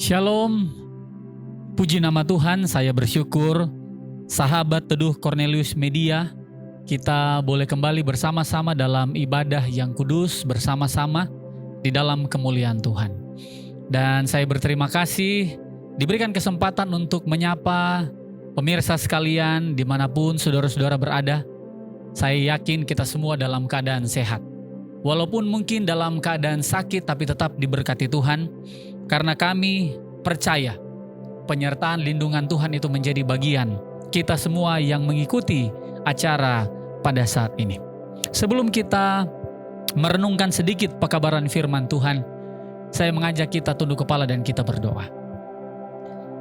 Shalom, puji nama Tuhan, saya bersyukur sahabat Teduh Cornelius Media, kita boleh kembali bersama-sama dalam ibadah yang kudus bersama-sama di dalam kemuliaan Tuhan. Dan saya berterima kasih diberikan kesempatan untuk menyapa pemirsa sekalian dimanapun saudara-saudara berada. Saya yakin kita semua dalam keadaan sehat. Walaupun mungkin dalam keadaan sakit tapi tetap diberkati Tuhan. Karena kami percaya penyertaan lindungan Tuhan itu menjadi bagian kita semua yang mengikuti acara pada saat ini. Sebelum kita merenungkan sedikit pekabaran firman Tuhan, saya mengajak kita tunduk kepala dan kita berdoa.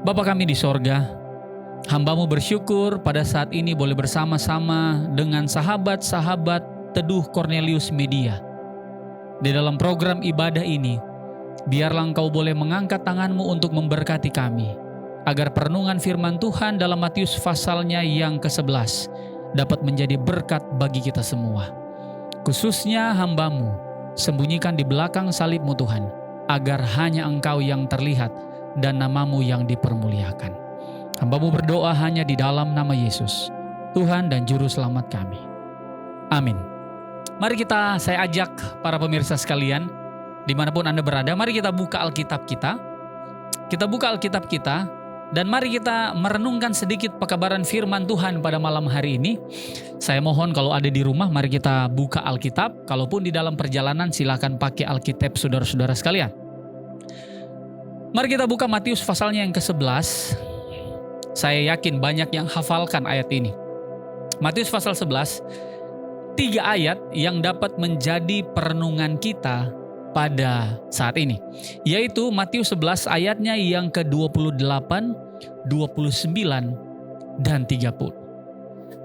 Bapa kami di sorga, hamba-Mu bersyukur pada saat ini boleh bersama-sama dengan sahabat-sahabat Teduh Cornelius Media. Di dalam program ibadah ini, biarlah Engkau boleh mengangkat tangan-Mu untuk memberkati kami, agar perenungan firman Tuhan dalam Matius pasalnya yang ke-11 dapat menjadi berkat bagi kita semua. Khususnya hamba-Mu, sembunyikan di belakang salib-Mu Tuhan, agar hanya Engkau yang terlihat dan nama-Mu yang dipermuliakan. Hamba-Mu berdoa hanya di dalam nama Yesus, Tuhan dan Juru Selamat kami. Amin. Mari saya ajak para pemirsa sekalian, dimanapun Anda berada, mari kita buka Alkitab kita. Kita buka Alkitab kita, dan mari kita merenungkan sedikit pekabaran firman Tuhan pada malam hari ini. Saya mohon kalau ada di rumah, mari kita buka Alkitab. Kalaupun di dalam perjalanan, silakan pakai Alkitab saudara-saudara sekalian. Mari kita buka Matius pasalnya yang ke-11. Saya yakin banyak yang hafalkan ayat ini. Matius pasal 11, 3 ayat yang dapat menjadi perenungan kita pada saat ini, yaitu Matius 11 ayatnya yang ke-28, 29, dan 30.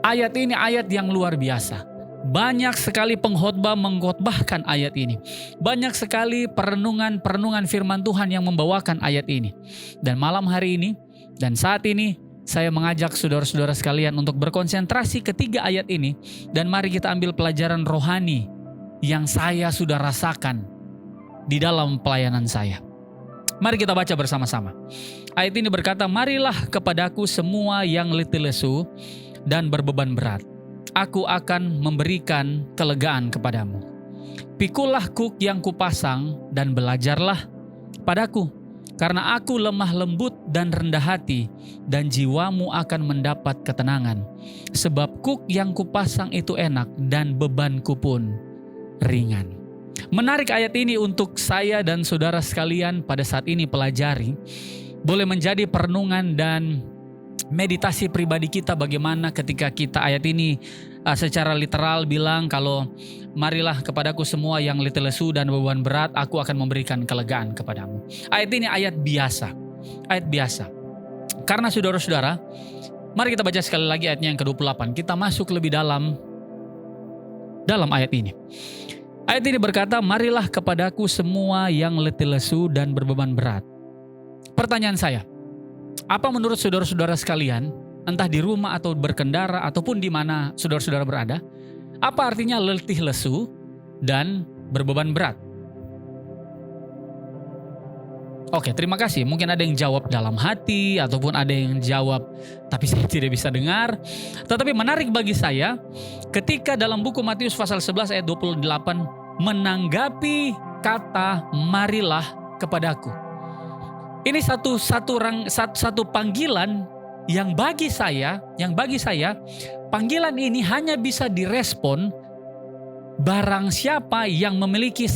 Ayat ini ayat yang luar biasa. Banyak sekali pengkhotbah mengkhotbahkan ayat ini. Banyak sekali perenungan firman Tuhan yang membawakan ayat ini. Dan malam hari ini dan saat ini saya mengajak saudara-saudara sekalian untuk berkonsentrasi ketiga ayat ini, dan mari kita ambil pelajaran rohani yang saya sudah rasakan di dalam pelayanan saya. Mari kita baca bersama-sama. Ayat ini berkata, "Marilah kepadaku semua yang letih lesu dan berbeban berat. Aku akan memberikan kelegaan kepadamu. Pikulah kuk yang kupasang dan belajarlah padaku, karena aku lemah lembut dan rendah hati, dan jiwamu akan mendapat ketenangan. Sebab kuk yang kupasang itu enak dan bebanku pun ringan." Menarik ayat ini untuk saya dan saudara sekalian pada saat ini pelajari. Boleh menjadi perenungan dan meditasi pribadi kita bagaimana ketika kita ayat ini secara literal bilang kalau marilah kepadaku semua yang letih lesu dan beban berat, aku akan memberikan kelegaan kepadamu. Ayat ini ayat biasa. Ayat biasa. Karena saudara-saudara, mari kita baca sekali lagi ayatnya yang ke-28. Kita masuk lebih dalam ayat ini. Ayat ini berkata, "Marilah kepadaku semua yang letih lesu dan berbeban berat." Pertanyaan saya, apa menurut saudara-saudara sekalian, entah di rumah atau berkendara ataupun di mana saudara-saudara berada, apa artinya letih lesu dan berbeban berat? Oke, terima kasih. Mungkin ada yang jawab dalam hati ataupun ada yang jawab tapi saya tidak bisa dengar. Tetapi menarik bagi saya ketika dalam buku Matius pasal 11 ayat 28 menanggapi kata marilah kepadaku. Ini satu panggilan yang bagi saya panggilan ini hanya bisa direspon barang siapa yang memiliki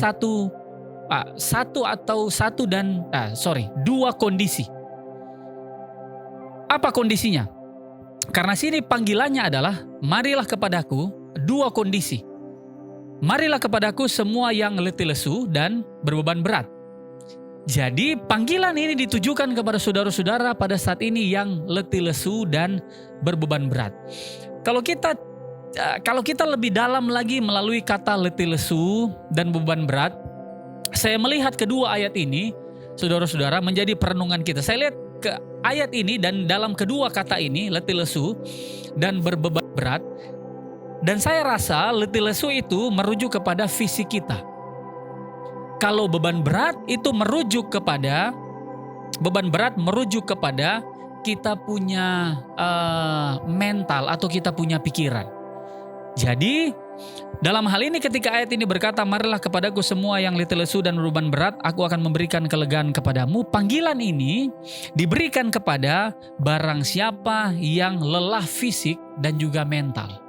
dua kondisi. Apa kondisinya? Karena sini panggilannya adalah marilah kepadaku, dua kondisi. Marilah kepadaku semua yang letih lesu dan berbeban berat. Jadi panggilan ini ditujukan kepada saudara-saudara pada saat ini yang letih lesu dan berbeban berat. Kalau kita lebih dalam lagi melalui kata letih lesu dan beban berat, saya melihat kedua ayat ini, saudara-saudara, menjadi perenungan kita. Saya lihat ke ayat ini dan dalam kedua kata ini, letih lesu dan berbeban berat. Dan saya rasa letih lesu itu merujuk kepada fisik kita. Kalau beban berat itu merujuk kepada Beban berat merujuk kepada kita punya mental atau kita punya pikiran. Jadi dalam hal ini ketika ayat ini berkata, marilah kepadaku semua yang letih lesu dan beban berat, aku akan memberikan kelegaan kepadamu. Panggilan ini diberikan kepada barang siapa yang lelah fisik dan juga mental.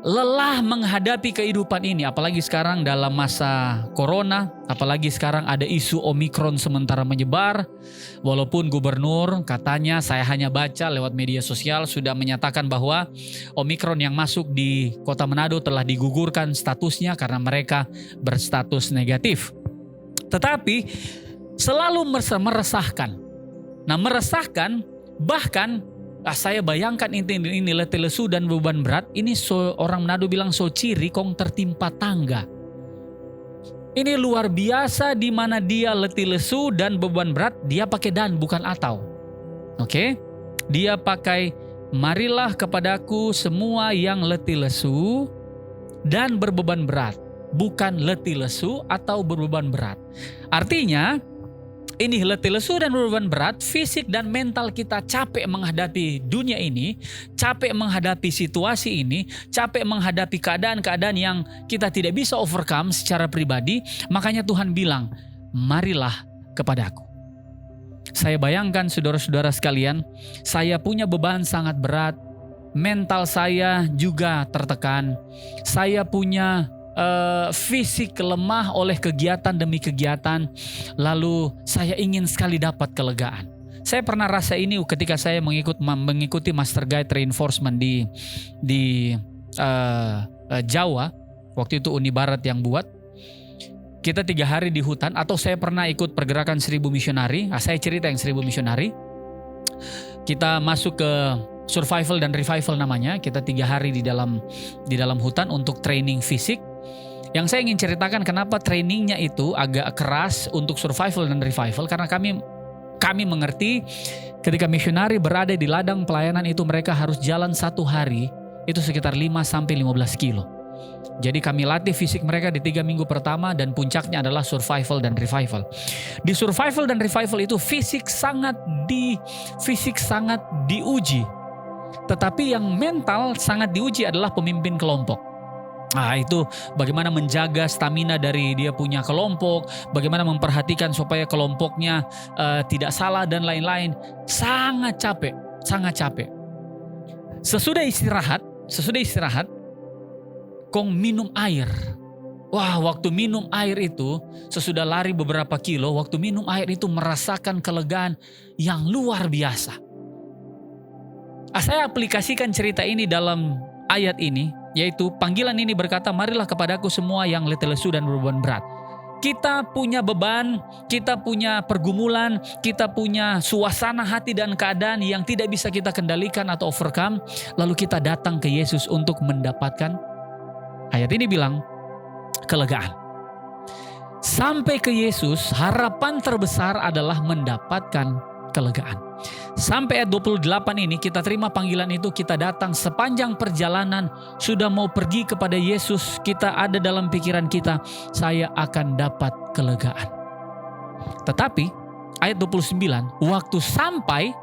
Lelah menghadapi kehidupan ini, apalagi sekarang dalam masa corona, apalagi sekarang ada isu Omikron sementara menyebar. Walaupun gubernur katanya, saya hanya baca lewat media sosial, sudah menyatakan bahwa Omikron yang masuk di kota Manado telah digugurkan statusnya karena mereka berstatus negatif. Tetapi selalu meresahkan. Nah, meresahkan bahkan saya bayangkan ini letih lesu dan beban berat. Ini orang Manado bilang so ciri kong tertimpa tangga. Ini luar biasa di mana dia letih lesu dan beban berat, dia pakai dan bukan atau. Oke? Dia pakai marilah kepadaku semua yang letih lesu dan berbeban berat, bukan letih lesu atau berbeban berat. Artinya ini letih lesu dan beban berat, fisik dan mental kita capek menghadapi dunia ini, capek menghadapi situasi ini, capek menghadapi keadaan-keadaan yang kita tidak bisa overcome secara pribadi. Makanya Tuhan bilang, marilah kepadaku. Saya bayangkan saudara-saudara sekalian, saya punya beban sangat berat, mental saya juga tertekan, saya punya fisik lemah oleh kegiatan demi kegiatan, lalu saya ingin sekali dapat kelegaan. Saya pernah rasa ini ketika saya mengikuti Master Guide Reinforcement di Jawa, waktu itu Uni Barat yang buat. Kita 3 hari di hutan, atau saya pernah ikut pergerakan 1000 misionari. Saya cerita yang 1000 misionari. Kita masuk ke survival dan revival namanya. Kita 3 hari di dalam hutan untuk training fisik. Yang saya ingin ceritakan kenapa trainingnya itu agak keras untuk survival dan revival, karena kami mengerti ketika misionari berada di ladang pelayanan itu mereka harus jalan 1 hari itu sekitar 5-15 kilo. Jadi kami latih fisik mereka di 3 minggu pertama, dan puncaknya adalah survival dan revival. Di survival dan revival itu fisik sangat diuji. Tetapi yang mental sangat diuji adalah pemimpin kelompok. Nah, itu bagaimana menjaga stamina dari dia punya kelompok, bagaimana memperhatikan supaya kelompoknya tidak salah dan lain-lain. Sangat capek. Sesudah istirahat, kong minum air. Wah, waktu minum air itu, sesudah lari beberapa kilo, waktu minum air itu merasakan kelegaan yang luar biasa. Saya aplikasikan cerita ini dalam ayat ini, yaitu panggilan ini berkata, marilah kepadaku semua yang letih lesu dan beban berat. Kita punya beban, kita punya pergumulan, kita punya suasana hati dan keadaan yang tidak bisa kita kendalikan atau overcome. Lalu kita datang ke Yesus untuk mendapatkan, ayat ini bilang, kelegaan. Sampai ke Yesus, harapan terbesar adalah mendapatkan kelegaan. Sampai ayat 28 ini kita terima panggilan itu, kita datang sepanjang perjalanan sudah mau pergi kepada Yesus, kita ada dalam pikiran kita, saya akan dapat kelegaan. Tetapi ayat 29, waktu sampai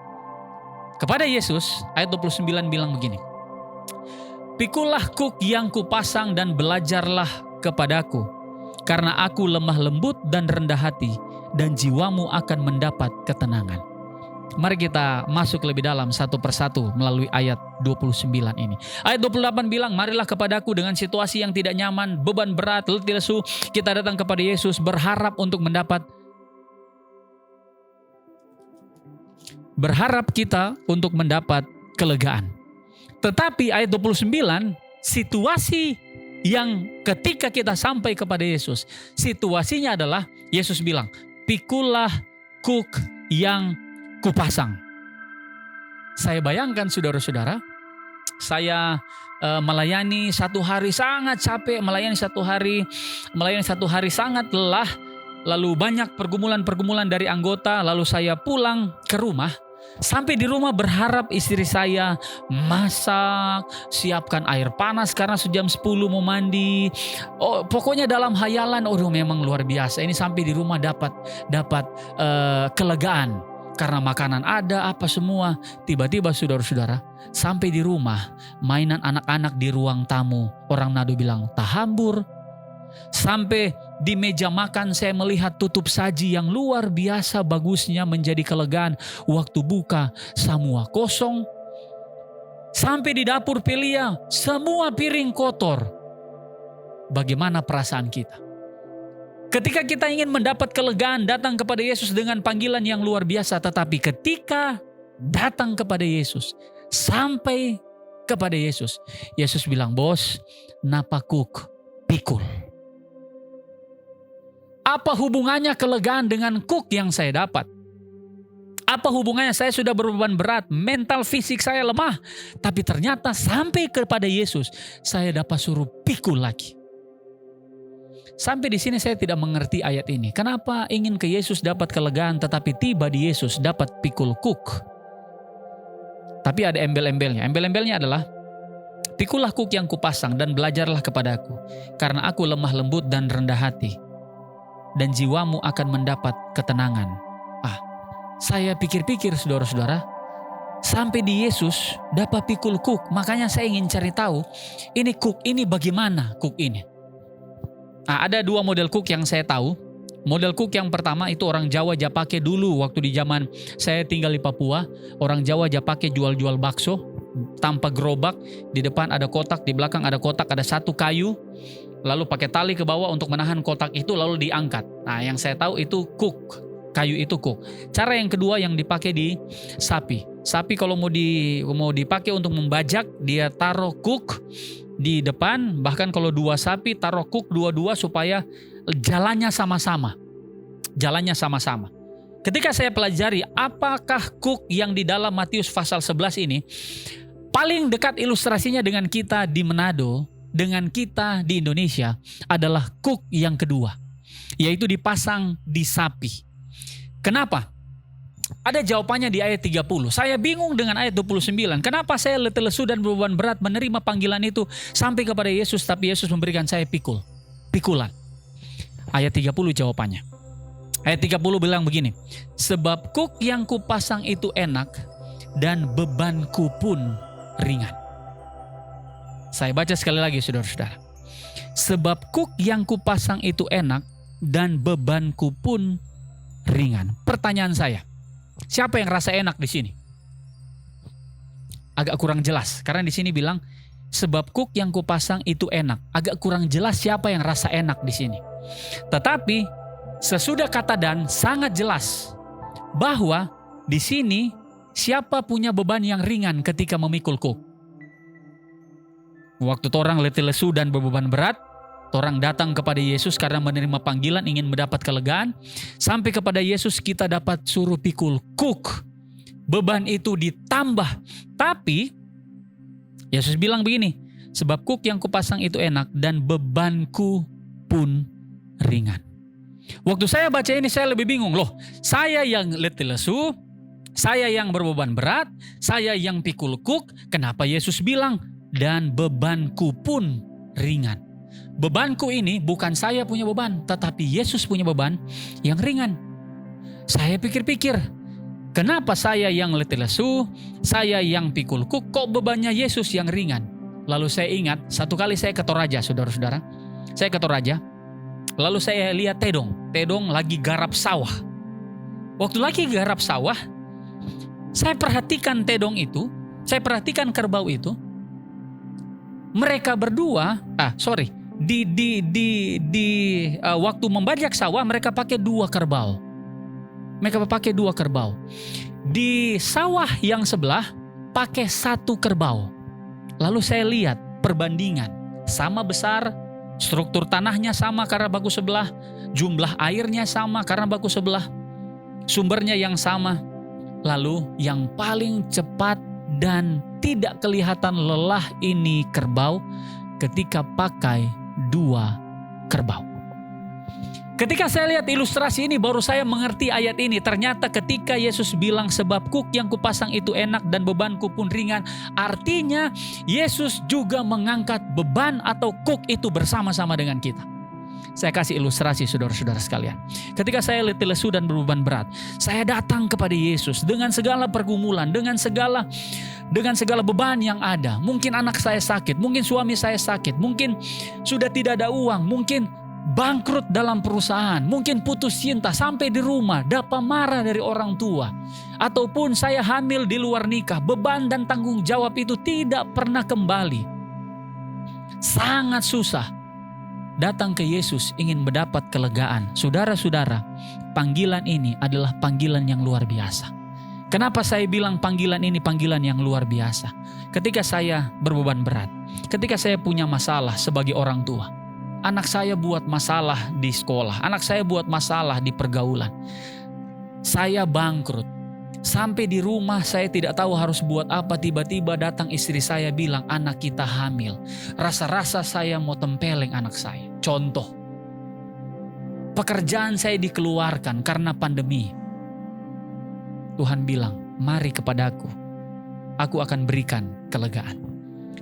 kepada Yesus, ayat 29 bilang begini, pikulah kuk yang kupasang dan belajarlah kepadaku, karena aku lemah lembut dan rendah hati, dan jiwamu akan mendapat ketenangan. Mari kita masuk lebih dalam satu persatu melalui ayat 29 ini. Ayat 28 bilang, marilah kepadaku dengan situasi yang tidak nyaman, beban berat, letih lesu. Kita datang kepada Yesus berharap kita untuk mendapat kelegaan. Tetapi ayat 29, situasi yang ketika kita sampai kepada Yesus, situasinya adalah Yesus bilang, pikulah kuk yang kupasang. Saya bayangkan saudara-saudara, saya melayani 1 hari sangat capek, melayani satu hari sangat lelah, lalu banyak pergumulan-pergumulan dari anggota, lalu saya pulang ke rumah, Sampai di rumah berharap istri saya masak, siapkan air panas karena jam 10 mau mandi. Oh, pokoknya dalam hayalan, memang luar biasa. Ini sampai di rumah dapat kelegaan karena makanan ada, apa semua. Tiba-tiba saudara-saudara, sampai di rumah mainan anak-anak di ruang tamu, orang Nado bilang tahambur. Sampai di meja makan saya melihat tutup saji yang luar biasa bagusnya menjadi kelegaan. Waktu buka semua kosong. Sampai di dapur Pelia semua piring kotor. Bagaimana perasaan kita? Ketika kita ingin mendapat kelegaan, datang kepada Yesus dengan panggilan yang luar biasa. Tetapi ketika datang kepada Yesus, sampai kepada Yesus, Yesus bilang, bos, napakuk pikul. Apa hubungannya kelegaan dengan kuk yang saya dapat? Apa hubungannya? Saya sudah berbeban berat, mental fisik saya lemah. Tapi ternyata sampai kepada Yesus, saya dapat suruh pikul lagi. Sampai di sini saya tidak mengerti ayat ini. Kenapa ingin ke Yesus dapat kelegaan, tetapi tiba di Yesus dapat pikul kuk? Tapi ada embel-embelnya. Embel-embelnya adalah, pikullah kuk yang kupasang dan belajarlah kepadaku, karena aku lemah lembut dan rendah hati, dan jiwamu akan mendapat ketenangan. Saya pikir-pikir saudara-saudara, sampai di Yesus dapat pikul kuk. Makanya saya ingin cari tahu, ini kuk ini bagaimana kuk ini. Ada dua model kuk yang saya tahu. Model kuk yang pertama itu orang Jawa pakai dulu waktu di zaman saya tinggal di Papua. Orang Jawa pakai jual-jual bakso tanpa gerobak. Di depan ada kotak, di belakang ada kotak, ada satu kayu. Lalu pakai tali ke bawah untuk menahan kotak itu lalu diangkat. Yang saya tahu itu kuk. Kayu itu kuk. Cara yang kedua yang dipakai di sapi. Sapi kalau mau dipakai untuk membajak, dia taruh kuk di depan. Bahkan kalau dua sapi taruh kuk dua-dua supaya jalannya sama-sama. Jalannya sama-sama. Ketika saya pelajari apakah kuk yang di dalam Matius pasal 11 ini, paling dekat ilustrasinya dengan kita di Manado, dengan kita di Indonesia adalah kuk yang kedua, yaitu dipasang di sapi. Kenapa? Ada jawabannya di ayat 30. Saya bingung dengan ayat 29. Kenapa saya letih lesu dan beban berat menerima panggilan itu sampai kepada Yesus, tapi Yesus memberikan saya pikulan. Ayat 30 jawabannya. Ayat 30 bilang begini, sebab kuk yang kupasang itu enak dan bebanku pun ringan. Saya baca sekali lagi saudara-saudara. Sebab kuk yang kupasang itu enak dan bebanku pun ringan. Pertanyaan saya, siapa yang rasa enak di sini? Agak kurang jelas karena di sini bilang sebab kuk yang kupasang itu enak. Agak kurang jelas siapa yang rasa enak di sini. Tetapi sesudah kata dan sangat jelas bahwa di sini siapa punya beban yang ringan ketika memikul kuk. Waktu orang letih lesu dan berbeban berat, orang datang kepada Yesus karena menerima panggilan ingin mendapat kelegaan. Sampai kepada Yesus kita dapat suruh pikul kuk. Beban itu ditambah. Tapi Yesus bilang begini, sebab kuk yang kupasang itu enak dan bebanku pun ringan. Waktu saya baca ini saya lebih bingung. Loh, saya yang letih lesu, saya yang berbeban berat, saya yang pikul kuk. Kenapa Yesus bilang dan bebanku pun ringan? Bebanku ini bukan saya punya beban, tetapi Yesus punya beban yang ringan. Saya pikir-pikir, kenapa saya yang letih lesu, saya yang pikul kuk, kok bebannya Yesus yang ringan? Lalu saya ingat, satu kali saya ke Toraja, saudara-saudara. Saya ke Toraja, lalu saya lihat Tedong lagi garap sawah. Waktu lagi garap sawah, saya perhatikan Tedong itu, saya perhatikan kerbau itu. Mereka berdua, waktu membajak sawah mereka pakai dua kerbau. Di sawah yang sebelah pakai satu kerbau. Lalu saya lihat perbandingan, sama besar, struktur tanahnya sama karena baku sebelah, jumlah airnya sama karena baku sebelah, sumbernya yang sama. Lalu yang paling cepat dan tidak kelihatan lelah ini kerbau ketika pakai dua kerbau. Ketika saya lihat ilustrasi ini, baru saya mengerti ayat ini. Ternyata ketika Yesus bilang, sebab kuk yang kupasang itu enak dan bebanku pun ringan. Artinya Yesus juga mengangkat beban atau kuk itu bersama-sama dengan kita. Saya kasih ilustrasi saudara-saudara sekalian. Ketika saya letih lesu dan berbeban berat, saya datang kepada Yesus dengan segala pergumulan, dengan segala beban yang ada. Mungkin anak saya sakit, mungkin suami saya sakit, mungkin sudah tidak ada uang, mungkin bangkrut dalam perusahaan, mungkin putus cinta, sampai di rumah dapat marah dari orang tua, ataupun saya hamil di luar nikah. Beban dan tanggung jawab itu tidak pernah kembali. Sangat susah. Datang ke Yesus ingin mendapat kelegaan. Saudara-saudara, panggilan ini adalah panggilan yang luar biasa. Kenapa saya bilang panggilan ini panggilan yang luar biasa? Ketika saya berbeban berat, ketika saya punya masalah sebagai orang tua, anak saya buat masalah di sekolah, anak saya buat masalah di pergaulan, saya bangkrut. Sampai di rumah saya tidak tahu harus buat apa, tiba-tiba datang istri saya bilang anak kita hamil. Rasa-rasa saya mau tempeleng anak saya. Contoh, pekerjaan saya dikeluarkan karena pandemi. Tuhan bilang, mari kepadaku, aku akan berikan kelegaan.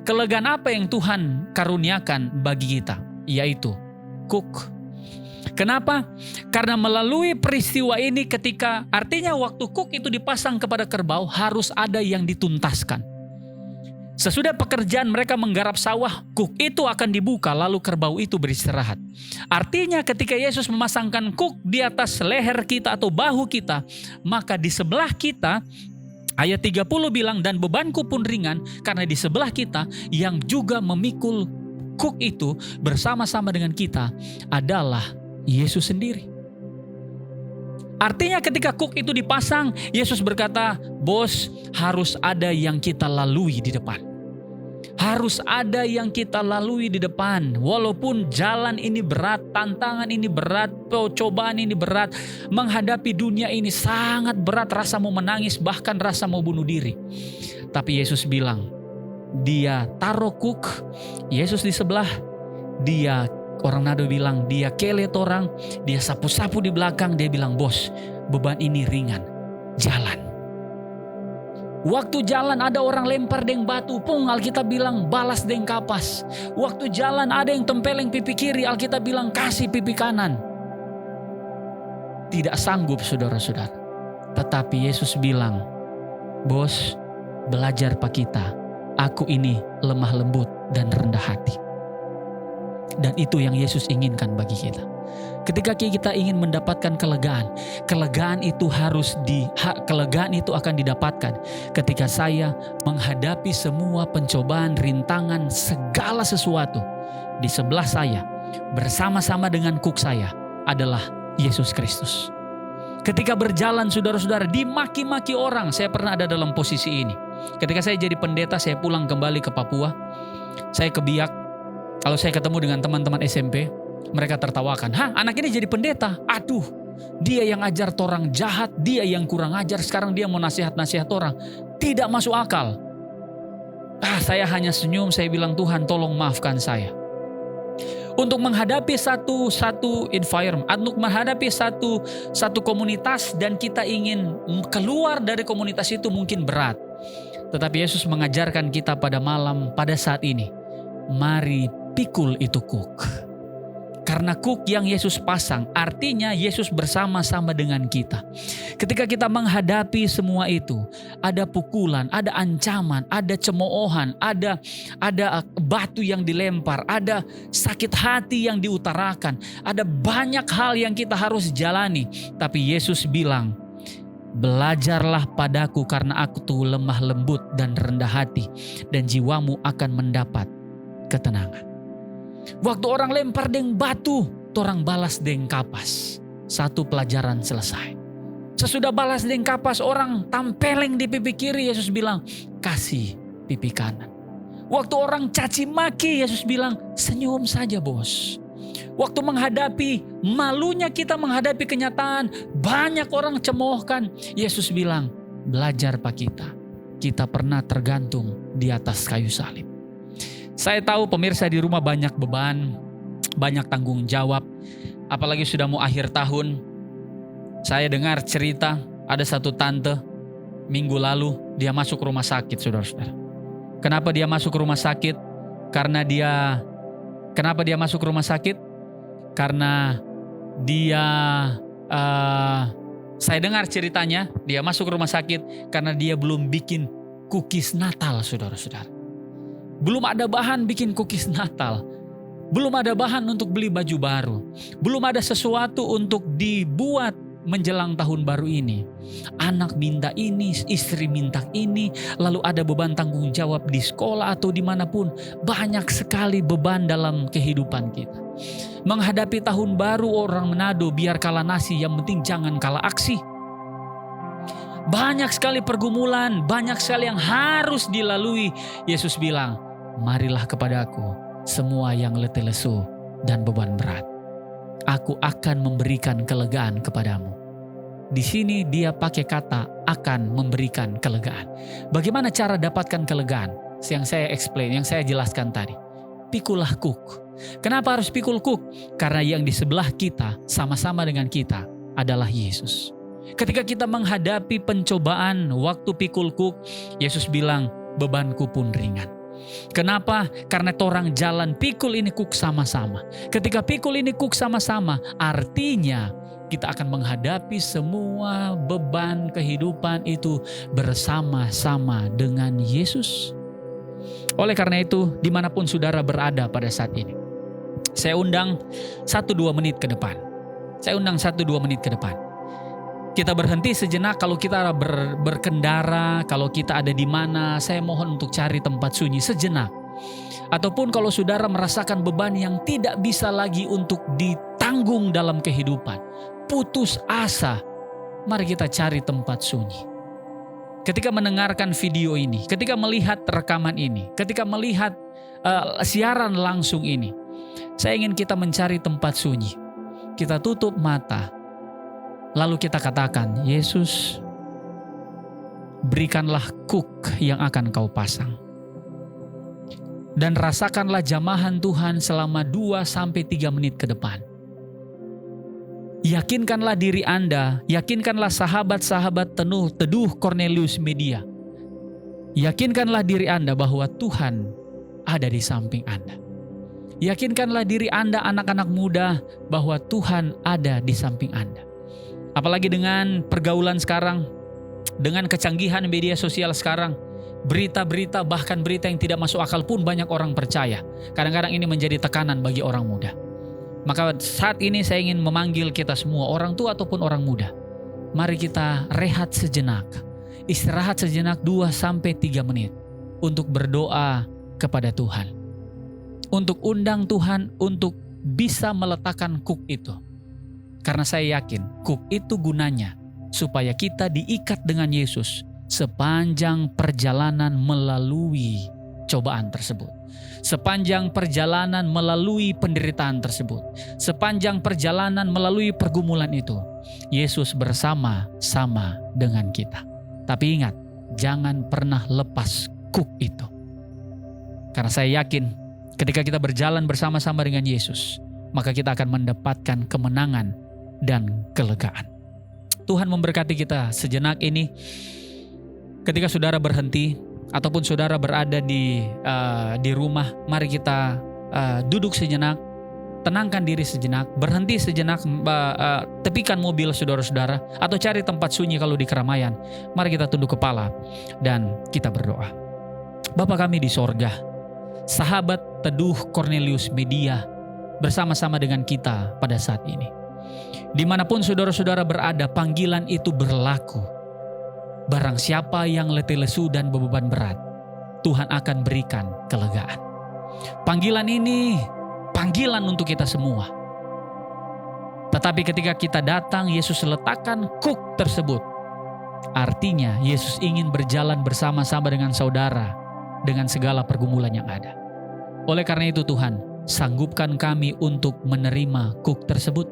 Kelegaan apa yang Tuhan karuniakan bagi kita? Yaitu kuk. Kenapa? Karena melalui peristiwa ini, ketika artinya waktu kuk itu dipasang kepada kerbau, harus ada yang dituntaskan. Sesudah pekerjaan mereka menggarap sawah, kuk itu akan dibuka, lalu kerbau itu beristirahat. Artinya ketika Yesus memasangkan kuk di atas leher kita atau bahu kita, maka di sebelah kita, ayat 30 bilang, dan bebanku pun ringan, karena di sebelah kita yang juga memikul kuk itu bersama-sama dengan kita adalah Yesus sendiri. Artinya ketika kuk itu dipasang, Yesus berkata, bos, harus ada yang kita lalui di depan. Harus ada yang kita lalui di depan. Walaupun jalan ini berat, tantangan ini berat, cobaan ini berat, menghadapi dunia ini sangat berat, rasa mau menangis, bahkan rasa mau bunuh diri. Tapi Yesus bilang, dia taruh kuk, Yesus di sebelah, dia, orang nado bilang, dia kelet orang, dia sapu-sapu di belakang, dia bilang, bos, beban ini ringan, jalan. Waktu jalan ada orang lempar deng batu, pung, Alkitab bilang balas deng kapas. Waktu jalan ada yang tempeleng pipi kiri, Alkitab bilang kasih pipi kanan. Tidak sanggup saudara-saudara. Tetapi Yesus bilang, bos, belajar pak kita, aku ini lemah lembut dan rendah hati. Dan itu yang Yesus inginkan bagi kita. Ketika kita ingin mendapatkan kelegaan, kelegaan itu akan didapatkan ketika saya menghadapi semua pencobaan, rintangan, segala sesuatu. Di sebelah saya, bersama-sama dengan kuk saya adalah Yesus Kristus. Ketika berjalan saudara-saudara, dimaki-maki orang, saya pernah ada dalam posisi ini. Ketika saya jadi pendeta, saya pulang kembali ke Papua, saya ke Biak. Kalau saya ketemu dengan teman-teman SMP, mereka tertawakan. Hah, anak ini jadi pendeta? Aduh, dia yang ajar orang jahat, dia yang kurang ajar, sekarang dia mau nasihat-nasihat orang. Tidak masuk akal. Saya hanya senyum, saya bilang, Tuhan tolong maafkan saya. Untuk menghadapi satu environment, untuk menghadapi satu komunitas, dan kita ingin keluar dari komunitas itu mungkin berat. Tetapi Yesus mengajarkan kita pada saat ini, mari pikul itu kuk. Karena kuk yang Yesus pasang, artinya Yesus bersama-sama dengan kita. Ketika kita menghadapi semua itu, ada pukulan, ada ancaman, ada cemoohan, ada batu yang dilempar, ada sakit hati yang diutarakan, ada banyak hal yang kita harus jalani. Tapi Yesus bilang, belajarlah padaku karena aku tuh lemah lembut dan rendah hati, dan jiwamu akan mendapat ketenangan. Waktu orang lempar deng batu, orang balas deng kapas. Satu pelajaran selesai. Sesudah balas deng kapas, orang tampeleng di pipi kiri, Yesus bilang, kasih pipi kanan. Waktu orang caci maki, Yesus bilang, senyum saja bos. Waktu menghadapi malunya kita menghadapi kenyataan, banyak orang cemoohkan, Yesus bilang, belajar pak kita pernah tergantung di atas kayu salib. Saya tahu pemirsa di rumah banyak beban, banyak tanggung jawab. apalagi sudah mau akhir tahun. Saya dengar cerita ada satu tante minggu lalu dia masuk rumah sakit, saudara-saudara. Kenapa dia masuk rumah sakit? Kenapa dia masuk rumah sakit? Karena dia saya dengar ceritanya, dia masuk rumah sakit karena dia belum bikin cookies Natal, saudara-saudara. Belum ada bahan bikin cookies Natal. Belum ada bahan untuk beli baju baru. Belum ada sesuatu untuk dibuat menjelang tahun baru ini. Anak minta ini, istri minta ini, lalu ada beban tanggung jawab di sekolah atau dimanapun. Banyak sekali beban dalam kehidupan kita. Menghadapi tahun baru orang Manado, biar kalah nasi, yang penting jangan kalah aksi. Banyak sekali pergumulan, banyak sekali yang harus dilalui. Yesus bilang, marilah kepadaku semua yang letih lesu dan beban berat. Aku akan memberikan kelegaan kepadamu. Di sini dia pakai kata akan memberikan kelegaan. Bagaimana cara dapatkan kelegaan? Yang saya explain, yang saya jelaskan tadi. Pikulah kuk. Kenapa harus pikul kuk? Karena yang di sebelah kita, sama-sama dengan kita, adalah Yesus. Ketika kita menghadapi pencobaan waktu pikul kuk, Yesus bilang, bebanku pun ringan. Kenapa? Karena orang jalan pikul ini kuk sama-sama. Ketika pikul ini kuk sama-sama, artinya kita akan menghadapi semua beban kehidupan itu bersama-sama dengan Yesus. Oleh karena itu, dimanapun saudara berada pada saat ini, saya undang 1-2 menit ke depan. Kita berhenti sejenak. Kalau kita berkendara, kalau kita ada di mana, saya mohon untuk cari tempat sunyi sejenak. Ataupun kalau saudara merasakan beban yang tidak bisa lagi untuk ditanggung dalam kehidupan, putus asa, mari kita cari tempat sunyi. Ketika mendengarkan video ini, ketika melihat rekaman ini, ketika melihat siaran langsung ini, saya ingin kita mencari tempat sunyi. Kita tutup mata. Lalu kita katakan, Yesus, berikanlah kuk yang akan kau pasang. Dan rasakanlah jamahan Tuhan selama 2-3 menit ke depan. Yakinkanlah diri Anda, yakinkanlah sahabat-sahabat teduh Cornelius Media. Yakinkanlah diri Anda bahwa Tuhan ada di samping Anda. Yakinkanlah diri Anda, anak-anak muda, bahwa Tuhan ada di samping Anda. Apalagi dengan pergaulan sekarang, dengan kecanggihan media sosial sekarang, berita-berita, bahkan berita yang tidak masuk akal pun banyak orang percaya. Kadang-kadang ini menjadi tekanan bagi orang muda. Maka saat ini saya ingin memanggil kita semua, orang tua ataupun orang muda. Mari kita rehat sejenak, istirahat sejenak 2-3 menit untuk berdoa kepada Tuhan. Untuk undang Tuhan untuk bisa meletakkan kuk itu. Karena saya yakin kuk itu gunanya supaya kita diikat dengan Yesus sepanjang perjalanan melalui cobaan tersebut. Sepanjang perjalanan melalui penderitaan tersebut. Sepanjang perjalanan melalui pergumulan itu. Yesus bersama-sama dengan kita. Tapi ingat, jangan pernah lepas kuk itu. Karena saya yakin ketika kita berjalan bersama-sama dengan Yesus, maka kita akan mendapatkan kemenangan dan kelegaan. Tuhan memberkati kita sejenak ini. Ketika saudara berhenti ataupun saudara berada di rumah, mari kita duduk sejenak, tenangkan diri sejenak, berhenti sejenak, tepikan mobil saudara-saudara atau cari tempat sunyi kalau di keramaian. Mari kita tunduk kepala dan kita berdoa. Bapa kami di sorga, sahabat teduh Cornelius Media bersama-sama dengan kita pada saat ini. Dimanapun saudara-saudara berada, panggilan itu berlaku. Barang siapa yang letih lesu dan beban berat, Tuhan akan berikan kelegaan. Panggilan ini panggilan untuk kita semua. Tetapi ketika kita datang, Yesus letakkan kuk tersebut. Artinya Yesus ingin berjalan bersama-sama dengan saudara dengan segala pergumulan yang ada. Oleh karena itu Tuhan, sanggupkan kami untuk menerima kuk tersebut.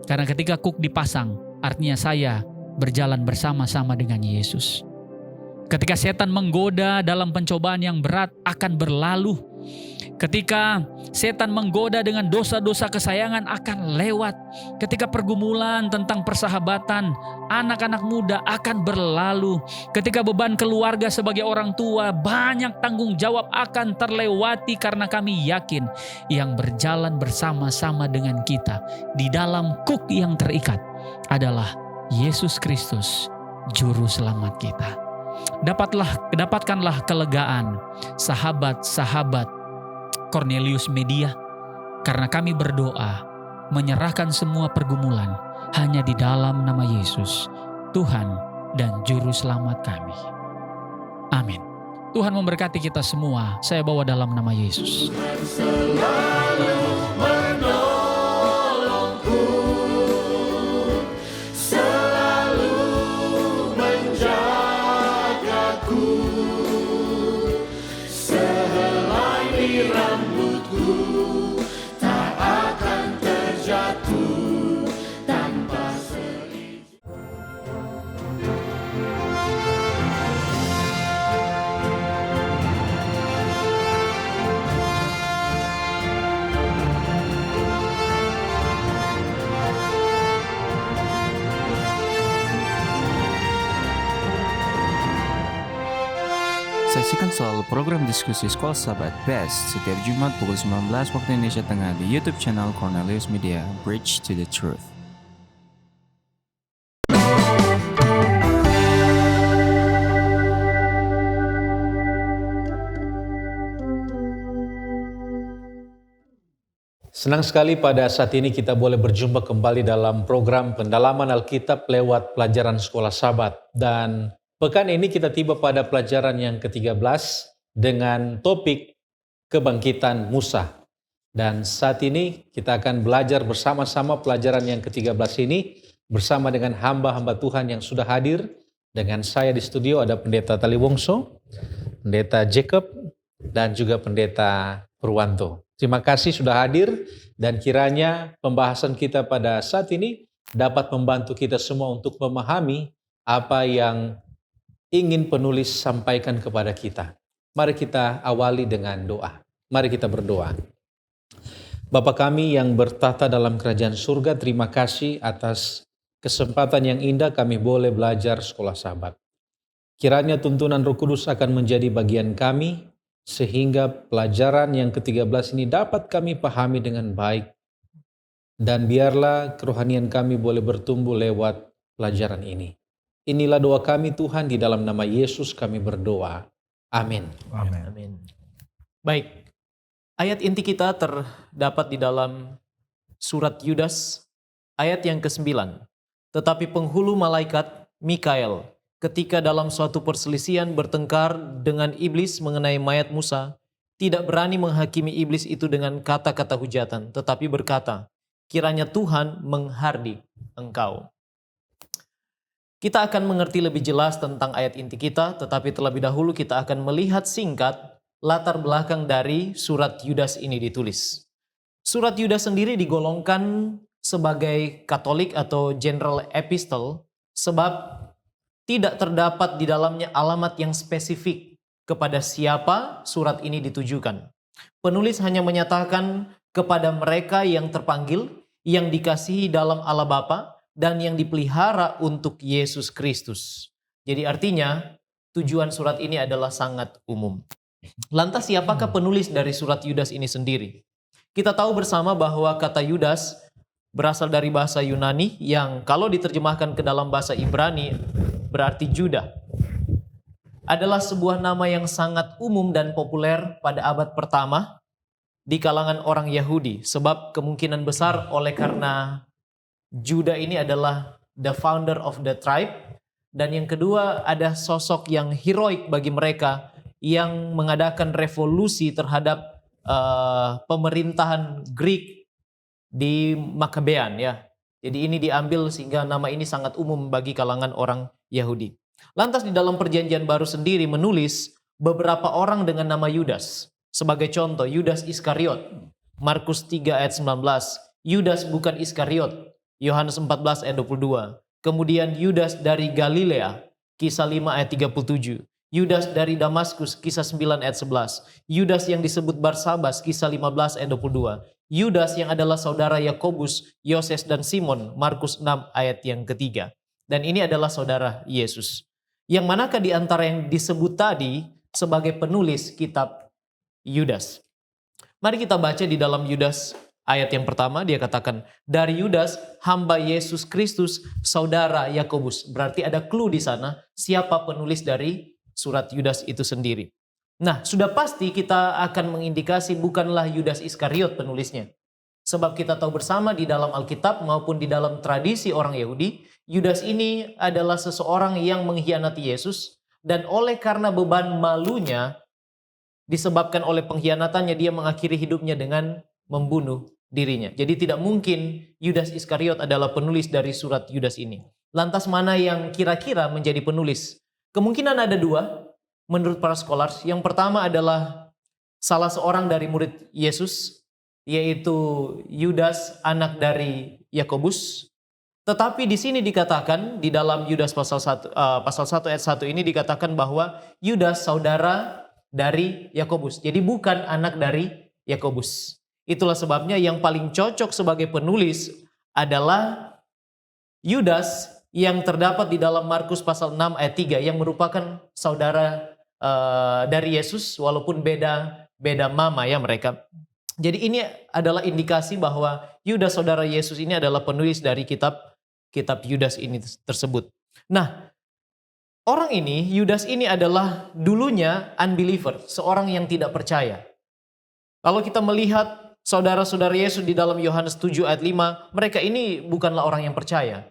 Karena ketika kuk dipasang, artinya saya berjalan bersama-sama dengan Yesus. Ketika setan menggoda dalam pencobaan yang berat akan berlalu. Ketika setan menggoda dengan dosa-dosa kesayangan akan lewat. Ketika pergumulan tentang persahabatan anak-anak muda akan berlalu. Ketika beban keluarga sebagai orang tua, banyak tanggung jawab akan terlewati karena kami yakin yang berjalan bersama-sama dengan kita di dalam kuk yang terikat adalah Yesus Kristus, Juru Selamat kita. Dapatkanlah kelegaan, sahabat-sahabat Cornelius Media, karena kami berdoa menyerahkan semua pergumulan hanya di dalam nama Yesus, Tuhan dan Juru Selamat kami. Amin. Tuhan memberkati kita semua. Saya bawa dalam nama Yesus. Saksikan selalu program diskusi Sekolah Sahabat Best setiap Jumat pukul 19 waktu Indonesia Tengah di YouTube channel Cornelius Media, Bridge to the Truth. Senang sekali pada saat ini kita boleh berjumpa kembali dalam program pendalaman Alkitab lewat pelajaran Sekolah Sahabat. Dan pekan ini kita tiba pada pelajaran yang ke-13 dengan topik kebangkitan Musa. Dan saat ini kita akan belajar bersama-sama pelajaran yang ke-13 ini bersama dengan hamba-hamba Tuhan yang sudah hadir. Dengan saya di studio ada Pendeta Tali Wongso, Pendeta Jacob, dan juga Pendeta Purwanto. Terima kasih sudah hadir dan kiranya pembahasan kita pada saat ini dapat membantu kita semua untuk memahami apa yang ingin penulis sampaikan kepada kita. Mari kita awali dengan doa. Mari kita berdoa. Bapa kami yang bertata dalam kerajaan surga, terima kasih atas kesempatan yang indah kami boleh belajar Sekolah Sahabat. Kiranya tuntunan Roh Kudus akan menjadi bagian kami, sehingga pelajaran yang ke-13 ini dapat kami pahami dengan baik. Dan biarlah kerohanian kami boleh bertumbuh lewat pelajaran ini. Inilah doa kami Tuhan, di dalam nama Yesus kami berdoa. Amin. Amin. Amin. Baik, ayat inti kita terdapat di dalam surat Yudas, ayat yang ke-9. Tetapi penghulu malaikat Mikael, ketika dalam suatu perselisihan bertengkar dengan iblis mengenai mayat Musa, tidak berani menghakimi iblis itu dengan kata-kata hujatan, tetapi berkata, kiranya Tuhan menghardik engkau. Kita akan mengerti lebih jelas tentang ayat inti kita, tetapi terlebih dahulu kita akan melihat singkat latar belakang dari surat Yudas ini ditulis. Surat Yudas sendiri digolongkan sebagai Katolik atau General Epistle, sebab tidak terdapat di dalamnya alamat yang spesifik kepada siapa surat ini ditujukan. Penulis hanya menyatakan kepada mereka yang terpanggil, yang dikasihi dalam Allah Bapa, dan yang dipelihara untuk Yesus Kristus. Jadi artinya tujuan surat ini adalah sangat umum. Lantas siapakah penulis dari surat Yudas ini sendiri? Kita tahu bersama bahwa kata Yudas berasal dari bahasa Yunani yang kalau diterjemahkan ke dalam bahasa Ibrani berarti Juda. Adalah sebuah nama yang sangat umum dan populer pada abad pertama di kalangan orang Yahudi. Sebab kemungkinan besar oleh karena Juda ini adalah the founder of the tribe. Dan yang kedua ada sosok yang heroik bagi mereka yang mengadakan revolusi terhadap pemerintahan Greek di Makabean ya. Jadi ini diambil sehingga nama ini sangat umum bagi kalangan orang Yahudi. Lantas di dalam perjanjian baru sendiri menulis beberapa orang dengan nama Yudas. Sebagai contoh, Yudas Iskariot, Markus 3 ayat 19. Yudas bukan Iskariot, Yohanes 14 ayat 22. Kemudian Yudas dari Galilea, Kisah 5 ayat 37. Yudas dari Damaskus, kisah 9 ayat 11. Yudas yang disebut Barsabas, kisah 15 ayat 22. Yudas yang adalah saudara Yakobus, Yoses dan Simon, Markus 6 ayat yang ketiga. Dan ini adalah saudara Yesus. Yang manakah di antara yang disebut tadi sebagai penulis kitab Yudas? Mari kita baca di dalam Yudas ayat yang pertama, dia katakan, dari Yudas, hamba Yesus Kristus, saudara Yakobus. Berarti ada clue di sana siapa penulis dari surat Yudas itu sendiri. Nah, sudah pasti kita akan mengindikasi bukanlah Yudas Iskariot penulisnya. Sebab kita tahu bersama di dalam Alkitab maupun di dalam tradisi orang Yahudi, Yudas ini adalah seseorang yang mengkhianati Yesus, dan oleh karena beban malunya disebabkan oleh pengkhianatannya, dia mengakhiri hidupnya dengan membunuh dirinya. Jadi tidak mungkin Yudas Iskariot adalah penulis dari surat Yudas ini. Lantas mana yang kira-kira menjadi penulis? Kemungkinan ada dua menurut para scholars. Yang pertama adalah salah seorang dari murid Yesus, yaitu Yudas anak dari Yakobus. Tetapi di sini dikatakan di dalam Yudas pasal 1 ayat 1 ini dikatakan bahwa Yudas saudara dari Yakobus. Jadi bukan anak dari Yakobus. Itulah sebabnya yang paling cocok sebagai penulis adalah Yudas yang terdapat di dalam Markus pasal 6 ayat 3 yang merupakan saudara dari Yesus walaupun beda mama ya mereka. Jadi ini adalah indikasi bahwa Yudas saudara Yesus ini adalah penulis dari kitab Yudas ini tersebut. Nah, orang ini, Yudas ini adalah dulunya unbeliever, seorang yang tidak percaya. Kalau kita melihat saudara-saudara Yesus di dalam Yohanes 7 ayat 5, mereka ini bukanlah orang yang percaya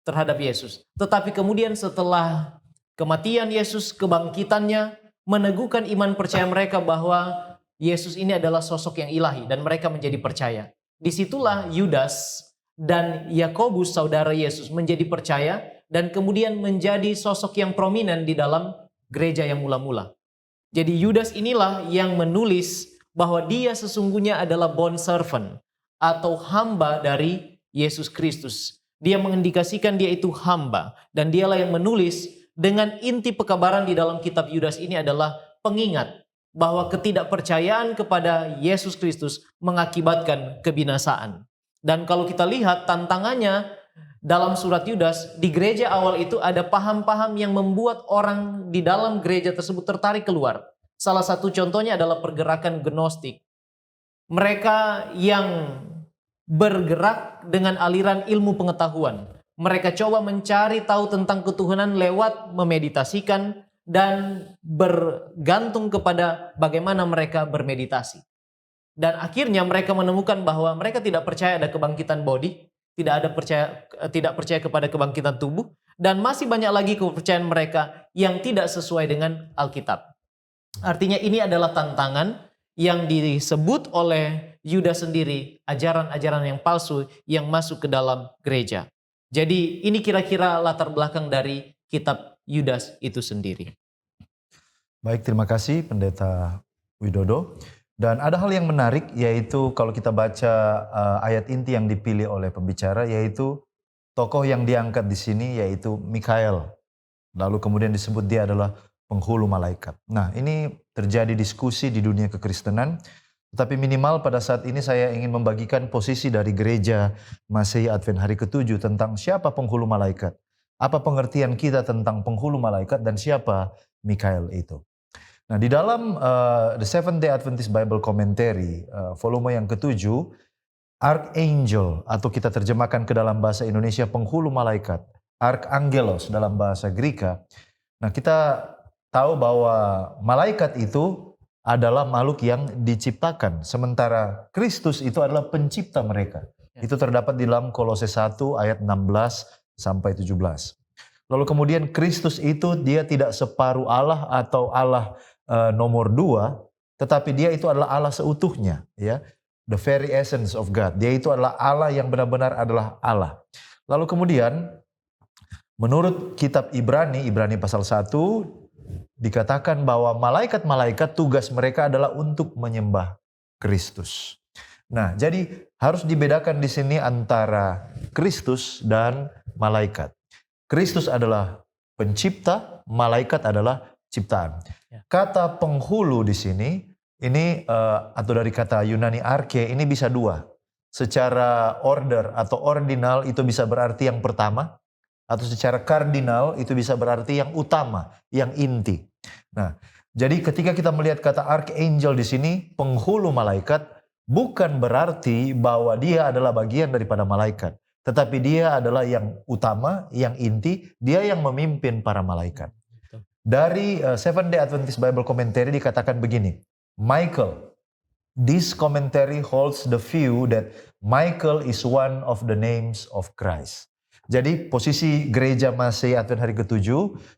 terhadap Yesus. Tetapi kemudian setelah kematian Yesus, kebangkitannya, meneguhkan iman percaya mereka bahwa Yesus ini adalah sosok yang ilahi dan mereka menjadi percaya. Disitulah Yudas dan Yakobus saudara Yesus menjadi percaya dan kemudian menjadi sosok yang prominent di dalam gereja yang mula-mula. Jadi Yudas inilah yang menulis bahwa dia sesungguhnya adalah bond servant atau hamba dari Yesus Kristus. Dia mengindikasikan dia itu hamba dan dialah yang menulis dengan inti pekabaran di dalam kitab Yudas ini adalah pengingat bahwa ketidakpercayaan kepada Yesus Kristus mengakibatkan kebinasaan. Dan kalau kita lihat tantangannya dalam surat Yudas, di gereja awal itu ada paham-paham yang membuat orang di dalam gereja tersebut tertarik keluar. Salah satu contohnya adalah pergerakan Gnostik. Mereka yang bergerak dengan aliran ilmu pengetahuan. Mereka coba mencari tahu tentang ketuhanan lewat memeditasikan dan bergantung kepada bagaimana mereka bermeditasi. Dan akhirnya mereka menemukan bahwa mereka tidak percaya ada kebangkitan body, tidak percaya kepada kebangkitan tubuh, dan masih banyak lagi kepercayaan mereka yang tidak sesuai dengan Alkitab. Artinya ini adalah tantangan yang disebut oleh Yudas sendiri, ajaran-ajaran yang palsu yang masuk ke dalam gereja. Jadi ini kira-kira latar belakang dari kitab Yudas itu sendiri. Baik, terima kasih Pendeta Widodo. Dan ada hal yang menarik yaitu kalau kita baca ayat inti yang dipilih oleh pembicara yaitu tokoh yang diangkat di sini yaitu Mikael. Lalu kemudian disebut dia adalah penghulu malaikat. Nah, ini terjadi diskusi di dunia kekristenan. Tetapi minimal pada saat ini saya ingin membagikan posisi dari gereja Masehi Advent hari ke-7 tentang siapa penghulu malaikat. Apa pengertian kita tentang penghulu malaikat dan siapa Mikael itu. Nah, di dalam The Seventh Day Adventist Bible Commentary, volume yang ke-7, Archangel atau kita terjemahkan ke dalam bahasa Indonesia penghulu malaikat, Archangelos dalam bahasa Greka. Nah, kita tahu bahwa malaikat itu adalah makhluk yang diciptakan, sementara Kristus itu adalah pencipta mereka. Itu terdapat di dalam Kolose 1 ayat 16 sampai 17. Lalu kemudian Kristus itu dia tidak separuh Allah atau Allah nomor 2, tetapi dia itu adalah Allah seutuhnya, ya. The very essence of God. Dia itu adalah Allah yang benar-benar adalah Allah. Lalu kemudian menurut kitab Ibrani pasal 1 dikatakan bahwa malaikat-malaikat tugas mereka adalah untuk menyembah Kristus. Nah, jadi harus dibedakan di sini antara Kristus dan malaikat. Kristus adalah pencipta, malaikat adalah ciptaan. Ya. Kata penghulu di sini, ini atau dari kata Yunani arche, ini bisa dua. Secara order atau ordinal itu bisa berarti yang pertama, atau secara kardinal itu bisa berarti yang utama, yang inti. Nah, jadi ketika kita melihat kata archangel di sini, penghulu malaikat, bukan berarti bahwa dia adalah bagian daripada malaikat. Tetapi dia adalah yang utama, yang inti, dia yang memimpin para malaikat. Dari Seventh Day Adventist Bible Commentary dikatakan begini, Michael, this commentary holds the view that Michael is one of the names of Christ. Jadi posisi gereja Masehi Advent hari ke-7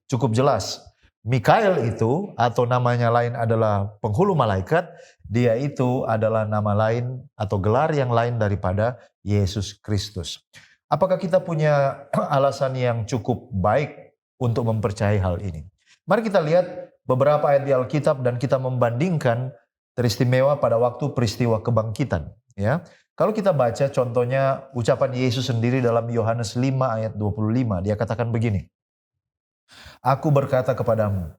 cukup jelas. Mikael itu atau namanya lain adalah penghulu malaikat, dia itu adalah nama lain atau gelar yang lain daripada Yesus Kristus. Apakah kita punya alasan yang cukup baik untuk mempercayai hal ini? Mari kita lihat beberapa ayat di Alkitab dan kita membandingkan teristimewa pada waktu peristiwa kebangkitan. Ya, kalau kita baca contohnya ucapan Yesus sendiri dalam Yohanes 5 ayat 25, dia katakan begini. Aku berkata kepadamu,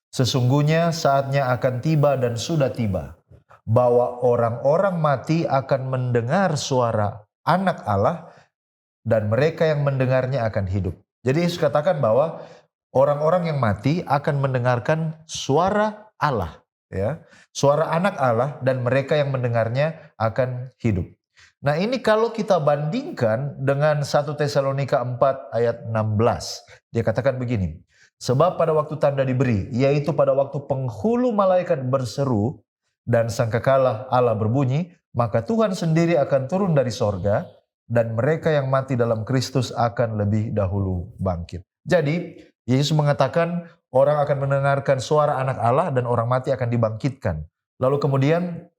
sesungguhnya saatnya akan tiba dan sudah tiba, bahwa orang-orang mati akan mendengar suara Anak Allah dan mereka yang mendengarnya akan hidup. Jadi Yesus katakan bahwa orang-orang yang mati akan mendengarkan suara Allah, ya, suara Anak Allah dan mereka yang mendengarnya akan hidup. Nah, ini kalau kita bandingkan dengan 1 Tesalonika 4 ayat 16, dia katakan begini. Sebab pada waktu tanda diberi, yaitu pada waktu penghulu malaikat berseru dan sangkakala Allah berbunyi, maka Tuhan sendiri akan turun dari sorga dan mereka yang mati dalam Kristus akan lebih dahulu bangkit. Jadi, Yesus mengatakan orang akan mendengarkan suara Anak Allah dan orang mati akan dibangkitkan. Lalu kemudian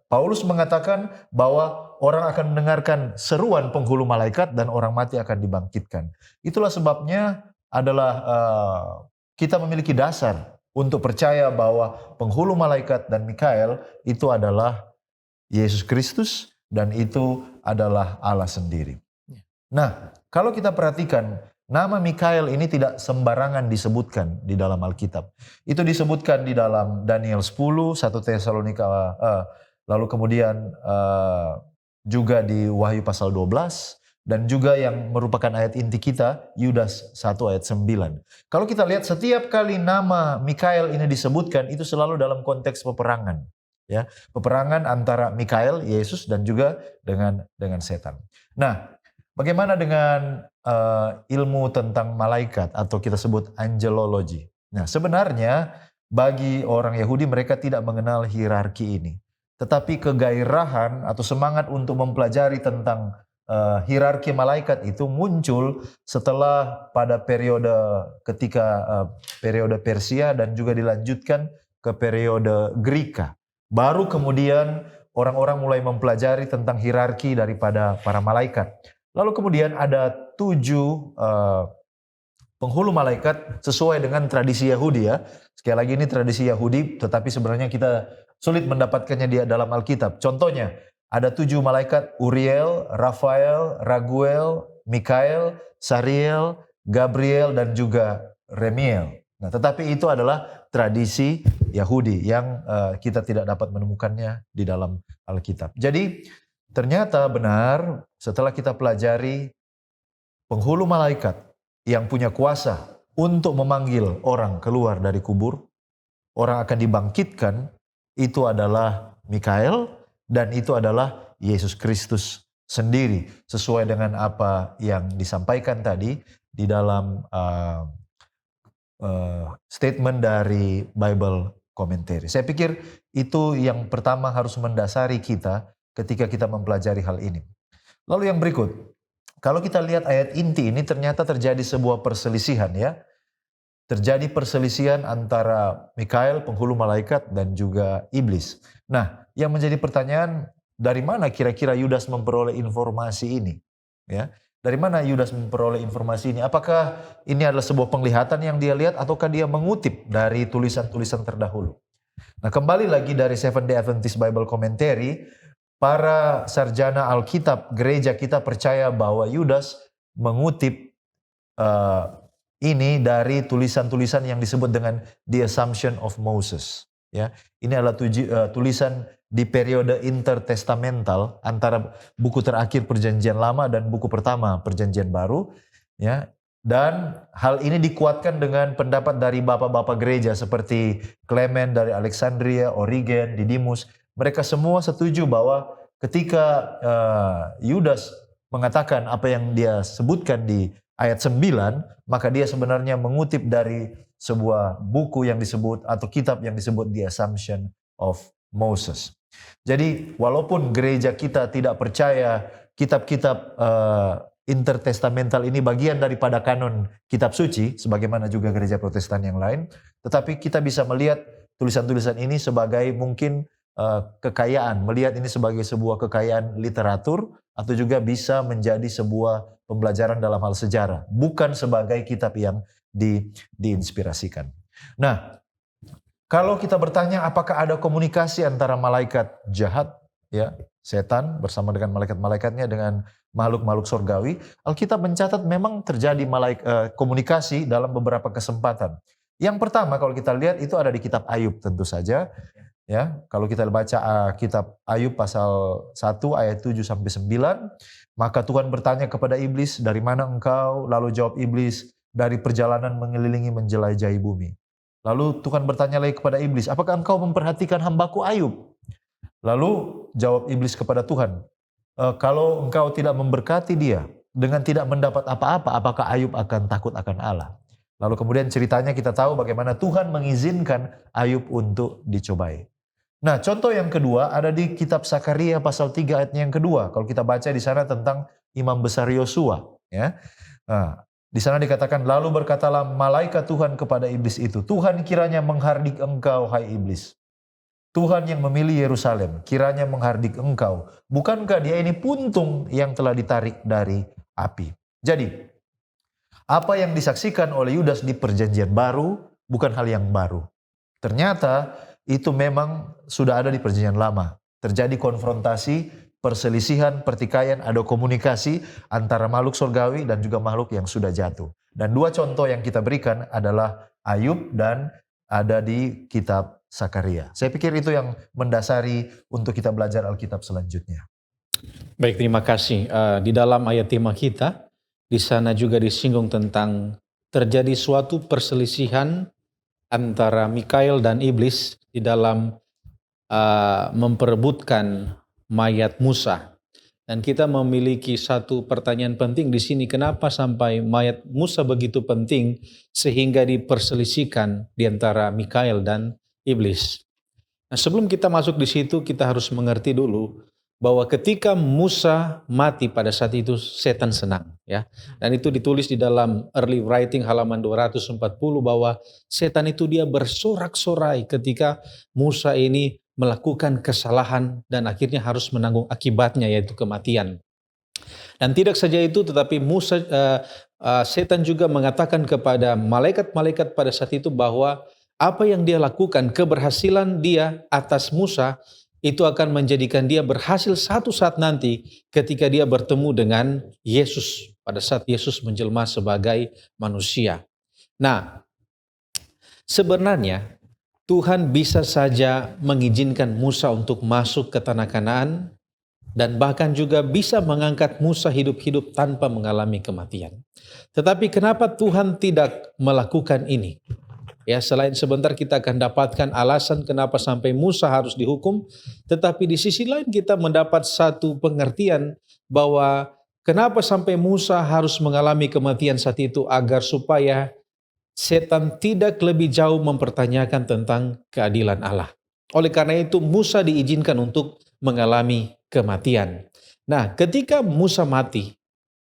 Paulus mengatakan bahwa orang akan mendengarkan seruan penghulu malaikat dan orang mati akan dibangkitkan. Itulah sebabnya adalah kita memiliki dasar untuk percaya bahwa penghulu malaikat dan Mikael itu adalah Yesus Kristus dan itu adalah Allah sendiri. Nah, kalau kita perhatikan nama Mikael ini tidak sembarangan disebutkan di dalam Alkitab. Itu disebutkan di dalam Daniel 10, 1 Tesalonika, lalu kemudian juga di Wahyu pasal 12, dan juga yang merupakan ayat inti kita, Yudas 1 ayat 9. Kalau kita lihat setiap kali nama Mikael ini disebutkan, itu selalu dalam konteks peperangan. Ya, peperangan antara Mikael, Yesus, dan juga dengan setan. Nah, bagaimana dengan ilmu tentang malaikat atau kita sebut angelology? Nah, sebenarnya bagi orang Yahudi mereka tidak mengenal hierarki ini. Tetapi kegairahan atau semangat untuk mempelajari tentang hierarki malaikat itu muncul setelah pada periode ketika periode Persia dan juga dilanjutkan ke periode Greka. Baru kemudian orang-orang mulai mempelajari tentang hierarki daripada para malaikat. Lalu kemudian ada 7 penghulu malaikat sesuai dengan tradisi Yahudi ya. Sekali lagi ini tradisi Yahudi tetapi sebenarnya kita sulit mendapatkannya di dalam Alkitab. Contohnya ada 7 malaikat, Uriel, Rafael, Raguel, Mikael, Sariel, Gabriel dan juga Remiel. Nah, tetapi itu adalah tradisi Yahudi yang kita tidak dapat menemukannya di dalam Alkitab. Jadi ternyata benar setelah kita pelajari penghulu malaikat yang punya kuasa untuk memanggil orang keluar dari kubur, orang akan dibangkitkan, itu adalah Mikael dan itu adalah Yesus Kristus sendiri sesuai dengan apa yang disampaikan tadi di dalam statement dari Bible Commentary. Saya pikir itu yang pertama harus mendasari kita ketika kita mempelajari hal ini. Lalu yang berikut, kalau kita lihat ayat inti ini ternyata terjadi sebuah perselisihan ya. Terjadi perselisihan antara Mikael, penghulu malaikat dan juga iblis. Nah, yang menjadi pertanyaan, dari mana kira-kira Yudas memperoleh informasi ini? Ya, dari mana Yudas memperoleh informasi ini? Apakah ini adalah sebuah penglihatan yang dia lihat ataukah dia mengutip dari tulisan-tulisan terdahulu? Nah, kembali lagi dari Seventh Day Adventist Bible Commentary, para sarjana Alkitab gereja kita percaya bahwa Yudas mengutip ini dari tulisan-tulisan yang disebut dengan The Assumption of Moses. Ya, ini adalah tulisan di periode intertestamental antara buku terakhir Perjanjian Lama dan buku pertama Perjanjian Baru. Ya, dan hal ini dikuatkan dengan pendapat dari bapak-bapak gereja seperti Clement dari Alexandria, Origen, Didymus. Mereka semua setuju bahwa ketika Yudas mengatakan apa yang dia sebutkan di ayat 9, maka dia sebenarnya mengutip dari sebuah buku yang disebut atau kitab yang disebut The Assumption of Moses. Jadi walaupun gereja kita tidak percaya kitab-kitab intertestamental ini bagian daripada kanon kitab suci, sebagaimana juga gereja Protestan yang lain, tetapi kita bisa melihat tulisan-tulisan ini sebagai mungkin kekayaan, melihat ini sebagai sebuah kekayaan literatur, atau juga bisa menjadi sebuah pembelajaran dalam hal sejarah, bukan sebagai kitab yang diinspirasikan. Nah, kalau kita bertanya apakah ada komunikasi antara malaikat jahat, ya, setan bersama dengan malaikat-malaikatnya dengan makhluk-makhluk surgawi, Alkitab mencatat memang terjadi komunikasi dalam beberapa kesempatan. Yang pertama kalau kita lihat itu ada di kitab Ayub tentu saja. Ya, kalau kita baca kitab Ayub pasal 1 ayat 7 sampai 9, maka Tuhan bertanya kepada iblis, "Dari mana engkau?" Lalu jawab iblis, "Dari perjalanan mengelilingi menjelajahi bumi." Lalu Tuhan bertanya lagi kepada iblis, "Apakah engkau memperhatikan hambaku Ayub?" Lalu jawab iblis kepada Tuhan, "Kalau engkau tidak memberkati dia dengan tidak mendapat apa-apa, apakah Ayub akan takut akan Allah?" Lalu kemudian ceritanya kita tahu bagaimana Tuhan mengizinkan Ayub untuk dicobai. Nah, contoh yang kedua ada di kitab Sakaria pasal 3 ayatnya yang kedua. Kalau kita baca di sana tentang imam besar Yosua, ya. Nah, di sana dikatakan, "Lalu berkatalah malaikat Tuhan kepada iblis itu, Tuhan kiranya menghardik engkau, hai iblis. Tuhan yang memilih Yerusalem, kiranya menghardik engkau. Bukankah dia ini puntung yang telah ditarik dari api?" Jadi, apa yang disaksikan oleh Yudas di Perjanjian Baru bukan hal yang baru. Ternyata itu memang sudah ada di Perjanjian Lama. Terjadi konfrontasi, perselisihan, pertikaian, ada komunikasi antara makhluk surgawi dan juga makhluk yang sudah jatuh. Dan dua contoh yang kita berikan adalah Ayub dan ada di kitab Sakaria. Saya pikir itu yang mendasari untuk kita belajar Alkitab selanjutnya. Baik, terima kasih. Di dalam ayat tema kita, di sana juga disinggung tentang terjadi suatu perselisihan antara Mikael dan iblis di dalam memperebutkan mayat Musa. Dan kita memiliki satu pertanyaan penting di sini, kenapa sampai mayat Musa begitu penting sehingga diperselisihkan di antara Mikael dan iblis. Nah, sebelum kita masuk di situ, kita harus mengerti dulu bahwa ketika Musa mati pada saat itu setan senang, ya. Dan itu ditulis di dalam early writing halaman 240 bahwa setan itu dia bersorak-sorai ketika Musa ini melakukan kesalahan dan akhirnya harus menanggung akibatnya yaitu kematian. Dan tidak saja itu, tetapi setan juga mengatakan kepada malaikat-malaikat pada saat itu bahwa apa yang dia lakukan, keberhasilan dia atas Musa itu akan menjadikan dia berhasil satu saat nanti ketika dia bertemu dengan Yesus pada saat Yesus menjelma sebagai manusia. Nah, sebenarnya Tuhan bisa saja mengizinkan Musa untuk masuk ke tanah Kanaan dan bahkan juga bisa mengangkat Musa hidup-hidup tanpa mengalami kematian. Tetapi kenapa Tuhan tidak melakukan ini? Ya, selain sebentar kita akan dapatkan alasan kenapa sampai Musa harus dihukum, tetapi di sisi lain kita mendapat satu pengertian bahwa kenapa sampai Musa harus mengalami kematian saat itu agar supaya setan tidak lebih jauh mempertanyakan tentang keadilan Allah. Oleh karena itu Musa diizinkan untuk mengalami kematian. Nah, ketika Musa mati,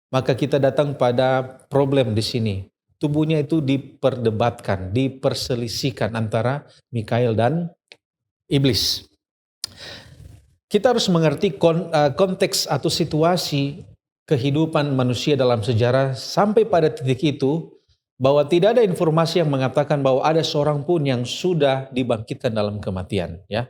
maka kita datang pada problem di sini. Tubuhnya itu diperdebatkan, diperselisihkan antara Mikael dan iblis. Kita harus mengerti konteks atau situasi kehidupan manusia dalam sejarah sampai pada titik itu bahwa tidak ada informasi yang mengatakan bahwa ada seorang pun yang sudah dibangkitkan dalam kematian. Ya,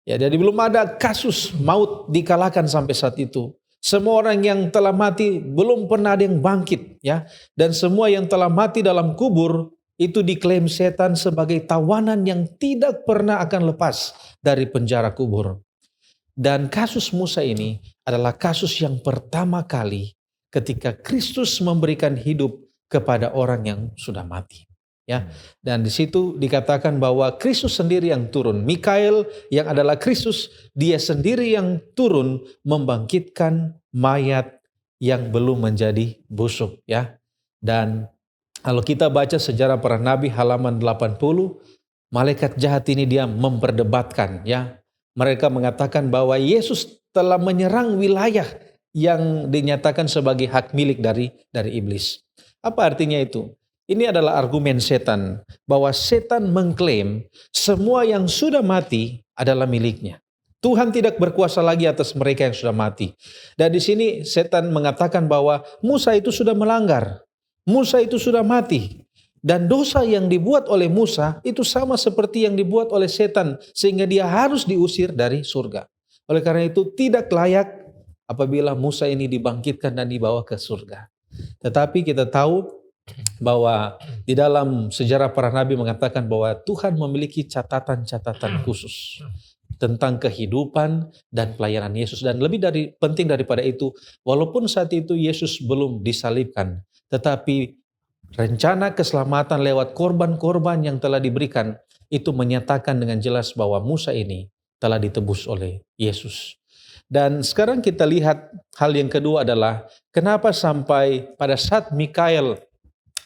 jadi belum ada kasus maut dikalahkan sampai saat itu. Semua orang yang telah mati belum pernah ada yang bangkit, ya. Dan semua yang telah mati dalam kubur itu diklaim setan sebagai tawanan yang tidak pernah akan lepas dari penjara kubur. Dan kasus Musa ini adalah kasus yang pertama kali ketika Kristus memberikan hidup kepada orang yang sudah mati. Ya, dan di situ dikatakan bahwa Kristus sendiri yang turun. Mikael yang adalah Kristus, dia sendiri yang turun membangkitkan mayat yang belum menjadi busuk, ya. Dan kalau kita baca sejarah para nabi halaman 80, malaikat jahat ini dia memperdebatkan, ya. Mereka mengatakan bahwa Yesus telah menyerang wilayah yang dinyatakan sebagai hak milik dari iblis. Apa artinya itu? Ini adalah argumen setan, bahwa setan mengklaim semua yang sudah mati adalah miliknya. Tuhan tidak berkuasa lagi atas mereka yang sudah mati. Dan di sini setan mengatakan bahwa Musa itu sudah melanggar. Musa itu sudah mati. Dan dosa yang dibuat oleh Musa itu sama seperti yang dibuat oleh setan, sehingga dia harus diusir dari surga. Oleh karena itu tidak layak apabila Musa ini dibangkitkan dan dibawa ke surga. Tetapi kita tahu bahwa di dalam sejarah para nabi mengatakan bahwa Tuhan memiliki catatan-catatan khusus tentang kehidupan dan pelayanan Yesus. Dan lebih penting daripada itu, walaupun saat itu Yesus belum disalibkan, tetapi rencana keselamatan lewat korban-korban yang telah diberikan itu menyatakan dengan jelas bahwa Musa ini telah ditebus oleh Yesus. Dan sekarang kita lihat hal yang kedua adalah kenapa sampai pada saat Mikael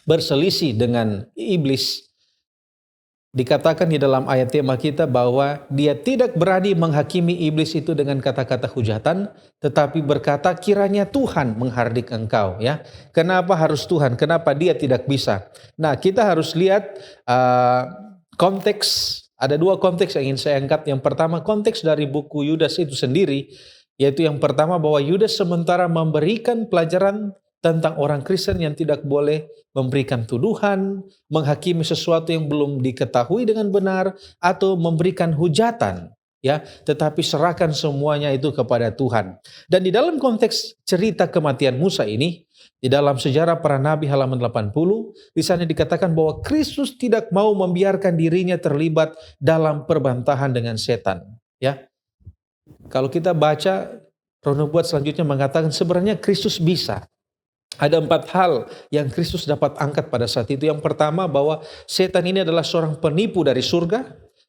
berselisih dengan iblis, dikatakan di dalam ayat tema kita bahwa dia tidak berani menghakimi iblis itu dengan kata-kata hujatan, tetapi berkata kiranya Tuhan menghardik engkau, ya. Kenapa harus Tuhan? Kenapa dia tidak bisa? Nah, kita harus lihat konteks. Ada dua konteks yang ingin saya angkat. Yang pertama, konteks dari buku Yudas itu sendiri, yaitu yang pertama bahwa Yudas sementara memberikan pelajaran tentang orang Kristen yang tidak boleh memberikan tuduhan, menghakimi sesuatu yang belum diketahui dengan benar, atau memberikan hujatan, ya, tetapi serahkan semuanya itu kepada Tuhan. Dan di dalam konteks cerita kematian Musa ini, di dalam sejarah para nabi halaman 80, di sana dikatakan bahwa Kristus tidak mau membiarkan dirinya terlibat dalam perbantahan dengan setan, ya. Kalau kita baca, Roh Nubuat selanjutnya mengatakan sebenarnya Kristus bisa. Ada 4 hal yang Kristus dapat angkat pada saat itu. Yang pertama bahwa setan ini adalah seorang penipu dari surga.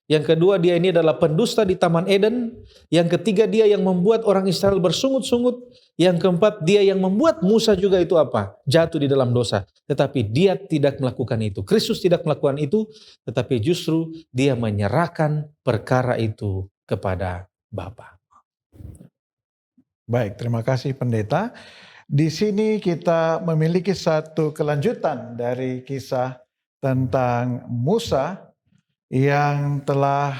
Yang kedua, dia ini adalah pendusta di Taman Eden. Yang ketiga, dia yang membuat orang Israel bersungut-sungut. Yang keempat, dia yang membuat Musa juga itu apa? Jatuh di dalam dosa. Tetapi dia tidak melakukan itu. Kristus tidak melakukan itu, tetapi justru dia menyerahkan perkara itu kepada Bapa. Baik, terima kasih pendeta. Di sini kita memiliki satu kelanjutan dari kisah tentang Musa yang telah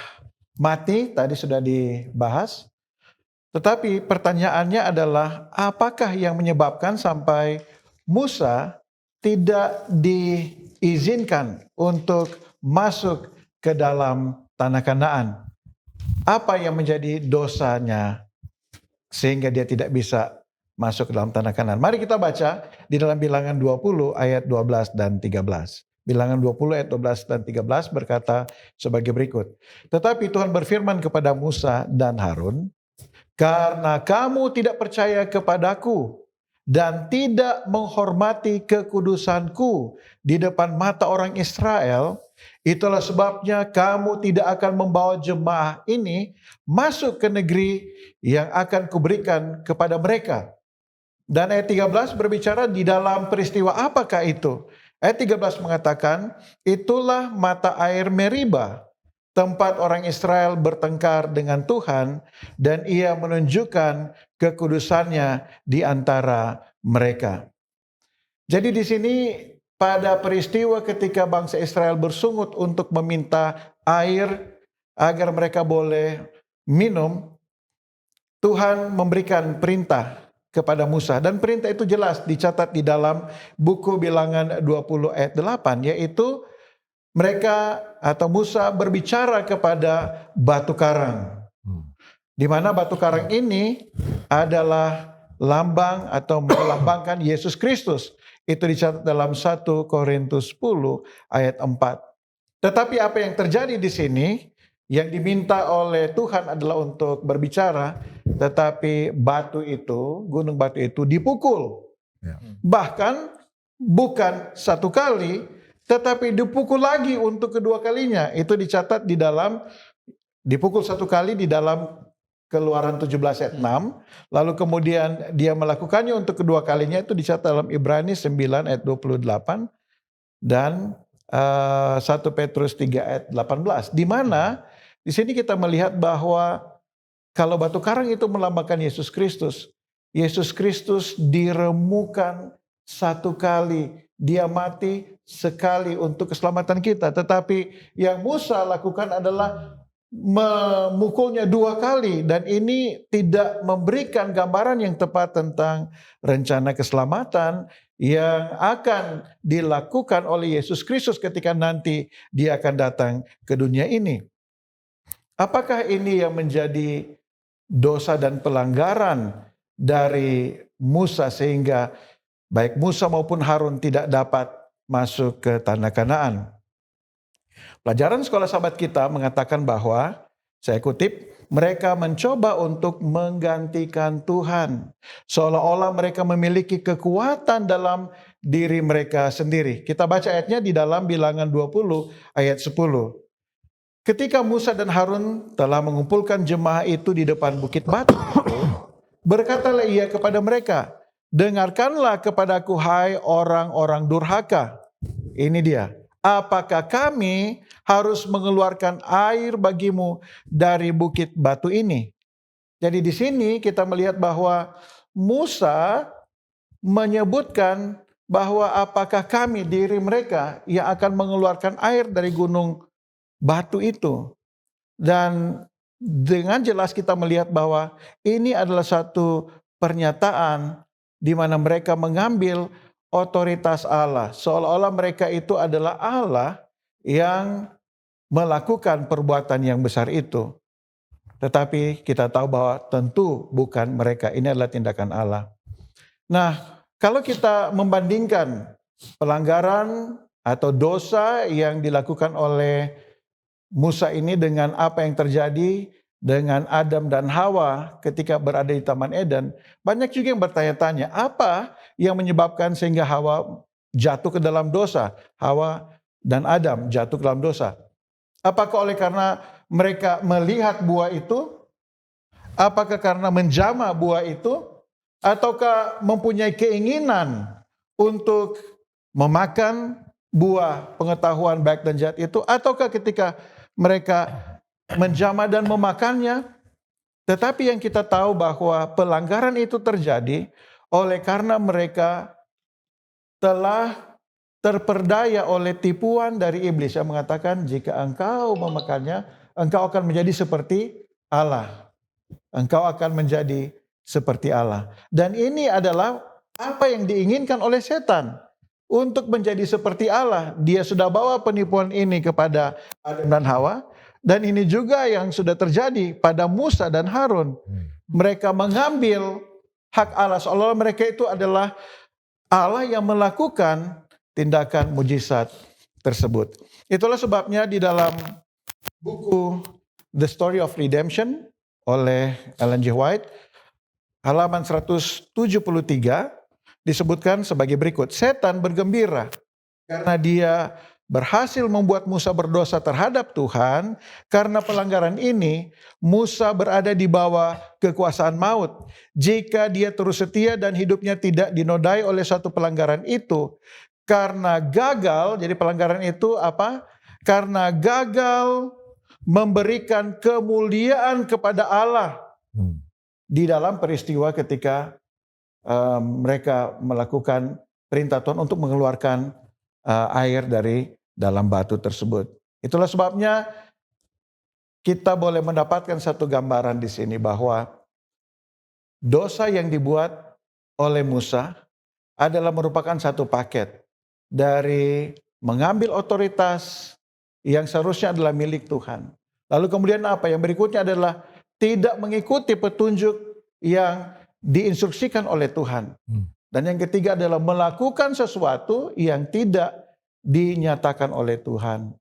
mati, tadi sudah dibahas. Tetapi pertanyaannya adalah apakah yang menyebabkan sampai Musa tidak diizinkan untuk masuk ke dalam tanah Kanaan? Apa yang menjadi dosanya sehingga dia tidak bisa masuk ke dalam tanah Kanaan? Mari kita baca di dalam Bilangan 20 ayat 12 dan 13. Bilangan 20 ayat 12 dan 13 berkata sebagai berikut. Tetapi Tuhan berfirman kepada Musa dan Harun, karena kamu tidak percaya kepadaku dan tidak menghormati kekudusanku di depan mata orang Israel, itulah sebabnya kamu tidak akan membawa jemaah ini masuk ke negeri yang akan kuberikan kepada mereka. Dan ayat 13 berbicara di dalam peristiwa apakah itu? Ayat 13 mengatakan, itulah mata air Meriba, tempat orang Israel bertengkar dengan Tuhan, dan ia menunjukkan kekudusannya di antara mereka. Jadi di sini pada peristiwa ketika bangsa Israel bersungut untuk meminta air agar mereka boleh minum, Tuhan memberikan perintah kepada Musa, dan perintah itu jelas dicatat di dalam buku Bilangan 20 ayat 8, yaitu mereka atau Musa berbicara kepada batu karang. Di mana batu karang ini adalah lambang atau melambangkan Yesus Kristus. Itu dicatat dalam 1 Korintus 10 ayat 4. Tetapi apa yang terjadi di sini, yang diminta oleh Tuhan adalah untuk berbicara, tetapi gunung batu itu dipukul. Ya. Bahkan bukan satu kali, tetapi dipukul lagi untuk kedua kalinya. Itu dicatat dipukul satu kali di dalam Keluaran 17 ayat 6, lalu kemudian dia melakukannya untuk kedua kalinya, itu dicatat dalam Ibrani 9 ayat 28 dan 1 Petrus 3 ayat 18, di mana di sini kita melihat bahwa kalau batu karang itu melambangkan Yesus Kristus diremukan satu kali, dia mati sekali untuk keselamatan kita. Tetapi yang Musa lakukan adalah memukulnya dua kali, dan ini tidak memberikan gambaran yang tepat tentang rencana keselamatan yang akan dilakukan oleh Yesus Kristus ketika nanti dia akan datang ke dunia ini. Apakah ini yang menjadi dosa dan pelanggaran dari Musa sehingga baik Musa maupun Harun tidak dapat masuk ke tanah Kanaan? Pelajaran sekolah sahabat kita mengatakan bahwa, saya kutip, mereka mencoba untuk menggantikan Tuhan. Seolah-olah mereka memiliki kekuatan dalam diri mereka sendiri. Kita baca ayatnya di dalam Bilangan 20 ayat 10. Ketika Musa dan Harun telah mengumpulkan jemaah itu di depan bukit batu itu, berkatalah ia kepada mereka, "Dengarkanlah kepadaku, hai orang-orang durhaka." Ini dia. Apakah kami harus mengeluarkan air bagimu dari bukit batu ini? Jadi di sini kita melihat bahwa Musa menyebutkan bahwa apakah kami, diri mereka, yang akan mengeluarkan air dari gunung batu itu. Dan dengan jelas kita melihat bahwa ini adalah satu pernyataan di mana mereka mengambil otoritas Allah, seolah-olah mereka itu adalah Allah yang melakukan perbuatan yang besar itu. Tetapi kita tahu bahwa tentu bukan mereka, ini adalah tindakan Allah. Nah, kalau kita membandingkan pelanggaran atau dosa yang dilakukan oleh Musa ini dengan apa yang terjadi dengan Adam dan Hawa ketika berada di Taman Eden, banyak juga yang bertanya-tanya, apa yang menyebabkan sehingga Hawa jatuh ke dalam dosa? Hawa dan Adam jatuh ke dalam dosa. Apakah oleh karena mereka melihat buah itu? Apakah karena menjamah buah itu? Ataukah mempunyai keinginan untuk memakan buah pengetahuan baik dan jahat itu? Ataukah ketika mereka menjamah dan memakannya? Tetapi yang kita tahu bahwa pelanggaran itu terjadi oleh karena mereka telah terperdaya oleh tipuan dari iblis yang mengatakan, jika engkau memakannya, engkau akan menjadi seperti Allah. Engkau akan menjadi seperti Allah. Dan ini adalah apa yang diinginkan oleh setan, untuk menjadi seperti Allah. Dia sudah bawa penipuan ini kepada Adam dan Hawa. Dan ini juga yang sudah terjadi pada Musa dan Harun. Mereka mengambil hak Allah, seolah-olah mereka itu adalah Allah yang melakukan tindakan mujizat tersebut. Itulah sebabnya di dalam buku The Story of Redemption oleh Ellen G. White, halaman 173, disebutkan sebagai berikut. Setan bergembira karena dia berhasil membuat Musa berdosa terhadap Tuhan. Karena pelanggaran ini, Musa berada di bawah kekuasaan maut. Jika dia terus setia dan hidupnya tidak dinodai oleh suatu pelanggaran itu, karena gagal, jadi pelanggaran itu apa? Karena gagal memberikan kemuliaan kepada Allah di dalam peristiwa ketika mereka melakukan perintah Tuhan untuk mengeluarkan air dari dalam batu tersebut. Itulah sebabnya kita boleh mendapatkan satu gambaran di sini bahwa dosa yang dibuat oleh Musa adalah merupakan satu paket dari mengambil otoritas yang seharusnya adalah milik Tuhan. Lalu kemudian apa? Yang berikutnya adalah tidak mengikuti petunjuk yang diinstruksikan oleh Tuhan. Hmm. Dan yang ketiga adalah melakukan sesuatu yang tidak dinyatakan oleh Tuhan.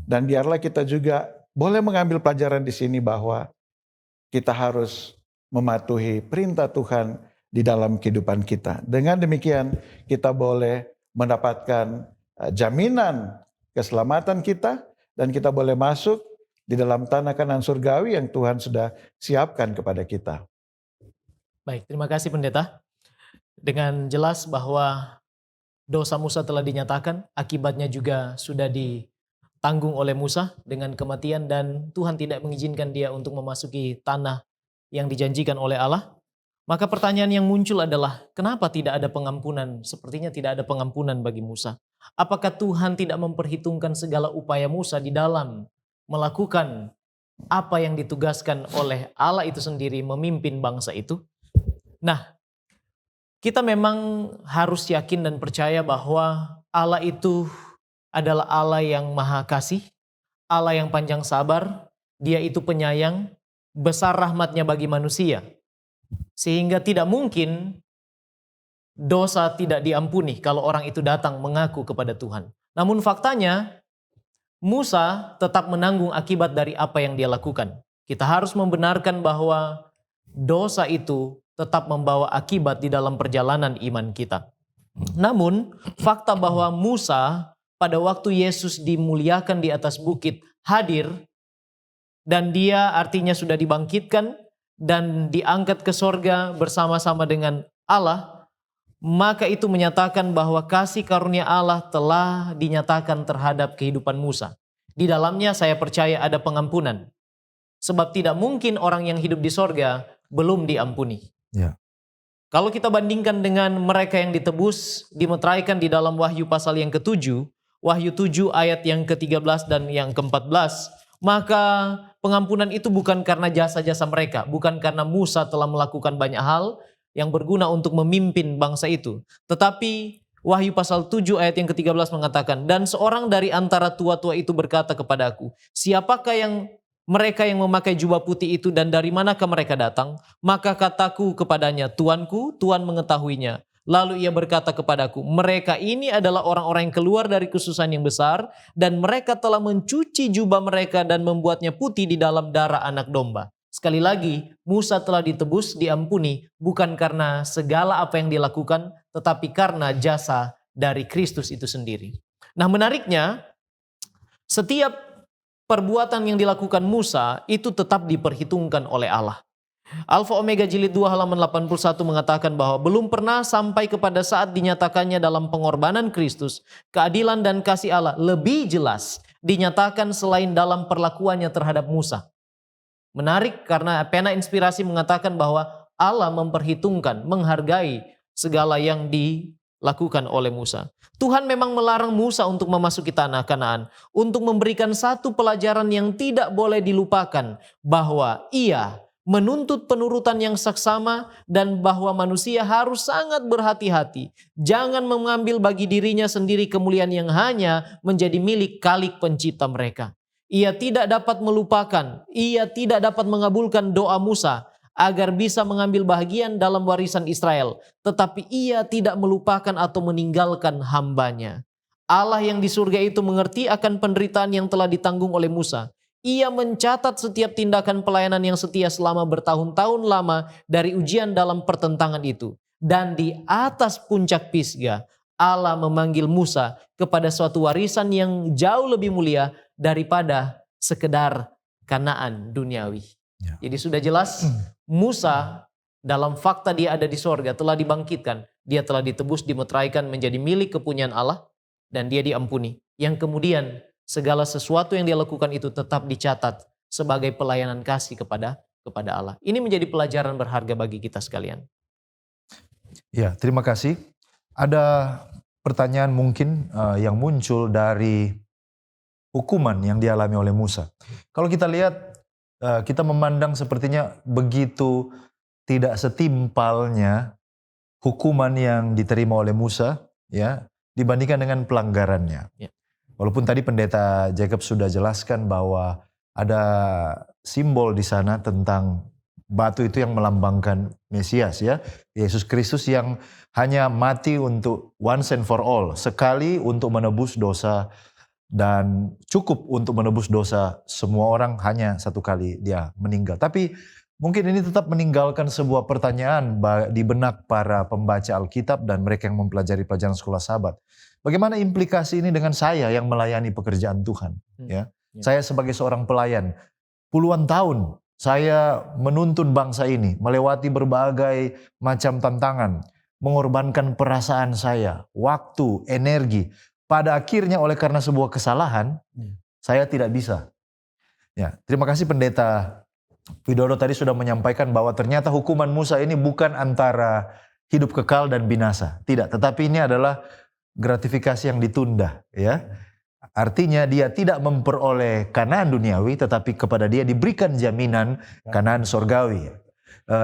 Dan biarlah kita juga boleh mengambil pelajaran di sini bahwa kita harus mematuhi perintah Tuhan di dalam kehidupan kita. Dengan demikian kita boleh mendapatkan jaminan keselamatan kita dan kita boleh masuk di dalam tanah Kanaan surgawi yang Tuhan sudah siapkan kepada kita. Baik, terima kasih pendeta. Dengan jelas bahwa dosa Musa telah dinyatakan, akibatnya juga sudah ditanggung oleh Musa dengan kematian dan Tuhan tidak mengizinkan dia untuk memasuki tanah yang dijanjikan oleh Allah. Maka pertanyaan yang muncul adalah, kenapa tidak ada pengampunan? Sepertinya tidak ada pengampunan bagi Musa. Apakah Tuhan tidak memperhitungkan segala upaya Musa di dalam melakukan apa yang ditugaskan oleh Allah itu sendiri memimpin bangsa itu? Nah, kita memang harus yakin dan percaya bahwa Allah itu adalah Allah yang maha kasih, Allah yang panjang sabar, dia itu penyayang, besar rahmatnya bagi manusia. Sehingga tidak mungkin dosa tidak diampuni kalau orang itu datang mengaku kepada Tuhan. Namun faktanya, Musa tetap menanggung akibat dari apa yang dia lakukan. Kita harus membenarkan bahwa dosa itu tetap membawa akibat di dalam perjalanan iman kita. Namun, fakta bahwa Musa pada waktu Yesus dimuliakan di atas bukit hadir, dan dia artinya sudah dibangkitkan dan diangkat ke sorga bersama-sama dengan Allah, maka itu menyatakan bahwa kasih karunia Allah telah dinyatakan terhadap kehidupan Musa. Di dalamnya saya percaya ada pengampunan. Sebab tidak mungkin orang yang hidup di sorga belum diampuni. Ya. Kalau kita bandingkan dengan mereka yang ditebus, dimeteraikan di dalam Wahyu pasal yang ke-7, Wahyu 7 ayat yang ke-13 dan yang ke-14, maka pengampunan itu bukan karena jasa-jasa mereka, bukan karena Musa telah melakukan banyak hal yang berguna untuk memimpin bangsa itu. Tetapi Wahyu pasal 7 ayat yang ke-13 mengatakan, dan seorang dari antara tua-tua itu berkata kepadaku, siapakah mereka yang memakai jubah putih itu dan dari manakah mereka datang? Maka kataku kepadanya, Tuanku, Tuhan mengetahuinya. Lalu ia berkata kepadaku, mereka ini adalah orang-orang yang keluar dari kesusahan yang besar dan mereka telah mencuci jubah mereka dan membuatnya putih di dalam darah anak domba. Sekali lagi, Musa telah ditebus, diampuni bukan karena segala apa yang dilakukan, tetapi karena jasa dari Kristus itu sendiri. Nah, menariknya, setiap perbuatan yang dilakukan Musa itu tetap diperhitungkan oleh Allah. Alfa Omega jilid 2 halaman 81 mengatakan bahwa belum pernah sampai kepada saat dinyatakannya dalam pengorbanan Kristus, keadilan dan kasih Allah lebih jelas dinyatakan selain dalam perlakuannya terhadap Musa. Menarik karena pena inspirasi mengatakan bahwa Allah memperhitungkan, menghargai segala yang dilakukan oleh Musa. Tuhan memang melarang Musa untuk memasuki tanah Kanaan, untuk memberikan satu pelajaran yang tidak boleh dilupakan, bahwa ia menuntut penurutan yang saksama dan bahwa manusia harus sangat berhati-hati. Jangan mengambil bagi dirinya sendiri kemuliaan yang hanya menjadi milik Khalik pencipta mereka. Ia tidak dapat melupakan, ia tidak dapat mengabulkan doa Musa agar bisa mengambil bahagian dalam warisan Israel. Tetapi ia tidak melupakan atau meninggalkan hambanya. Allah yang di surga itu mengerti akan penderitaan yang telah ditanggung oleh Musa. Ia mencatat setiap tindakan pelayanan yang setia selama bertahun-tahun lama dari ujian dalam pertentangan itu. Dan di atas puncak Pisgah, Allah memanggil Musa kepada suatu warisan yang jauh lebih mulia daripada sekedar Kanaan duniawi. Ya. Jadi sudah jelas Musa dalam fakta dia ada di sorga telah dibangkitkan. Dia telah ditebus, dimeteraikan menjadi milik kepunyaan Allah dan dia diampuni. Yang kemudian segala sesuatu yang dia lakukan itu tetap dicatat sebagai pelayanan kasih kepada Allah. Ini menjadi pelajaran berharga bagi kita sekalian. Ya, terima kasih. Ada pertanyaan mungkin yang muncul dari hukuman yang dialami oleh Musa. Kalau kita lihat, kita memandang sepertinya begitu tidak setimpalnya hukuman yang diterima oleh Musa, ya, dibandingkan dengan pelanggarannya. Ya. Walaupun tadi pendeta Jacob sudah jelaskan bahwa ada simbol di sana tentang batu itu yang melambangkan Mesias ya. Yesus Kristus yang hanya mati untuk once and for all. Sekali untuk menebus dosa dan cukup untuk menebus dosa semua orang, hanya satu kali dia meninggal. Tapi mungkin ini tetap meninggalkan sebuah pertanyaan di benak para pembaca Alkitab dan mereka yang mempelajari pelajaran sekolah Sabat. Bagaimana implikasi ini dengan saya yang melayani pekerjaan Tuhan? Ya, saya sebagai seorang pelayan, puluhan tahun saya menuntun bangsa ini melewati berbagai macam tantangan, mengorbankan perasaan saya, waktu, energi. Pada akhirnya oleh karena sebuah kesalahan, saya tidak bisa. Ya, terima kasih Pendeta Widodo tadi sudah menyampaikan bahwa ternyata hukuman Musa ini bukan antara hidup kekal dan binasa. Tidak, tetapi ini adalah gratifikasi yang ditunda, ya. Artinya dia tidak memperoleh Kanaan duniawi, tetapi kepada dia diberikan jaminan Kanaan sorgawi.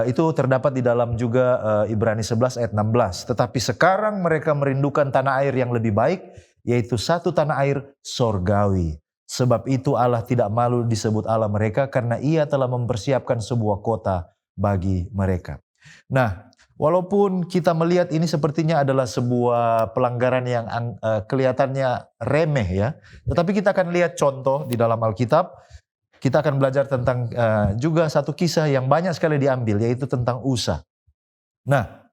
Itu terdapat di dalam juga Ibrani 11 ayat 16. Tetapi sekarang mereka merindukan tanah air yang lebih baik, yaitu satu tanah air sorgawi. Sebab itu Allah tidak malu disebut Allah mereka, karena ia telah mempersiapkan sebuah kota bagi mereka. Nah, walaupun kita melihat ini sepertinya adalah sebuah pelanggaran yang kelihatannya remeh ya. Tetapi kita akan lihat contoh di dalam Alkitab. Kita akan belajar tentang juga satu kisah yang banyak sekali diambil, yaitu tentang Usa. Nah,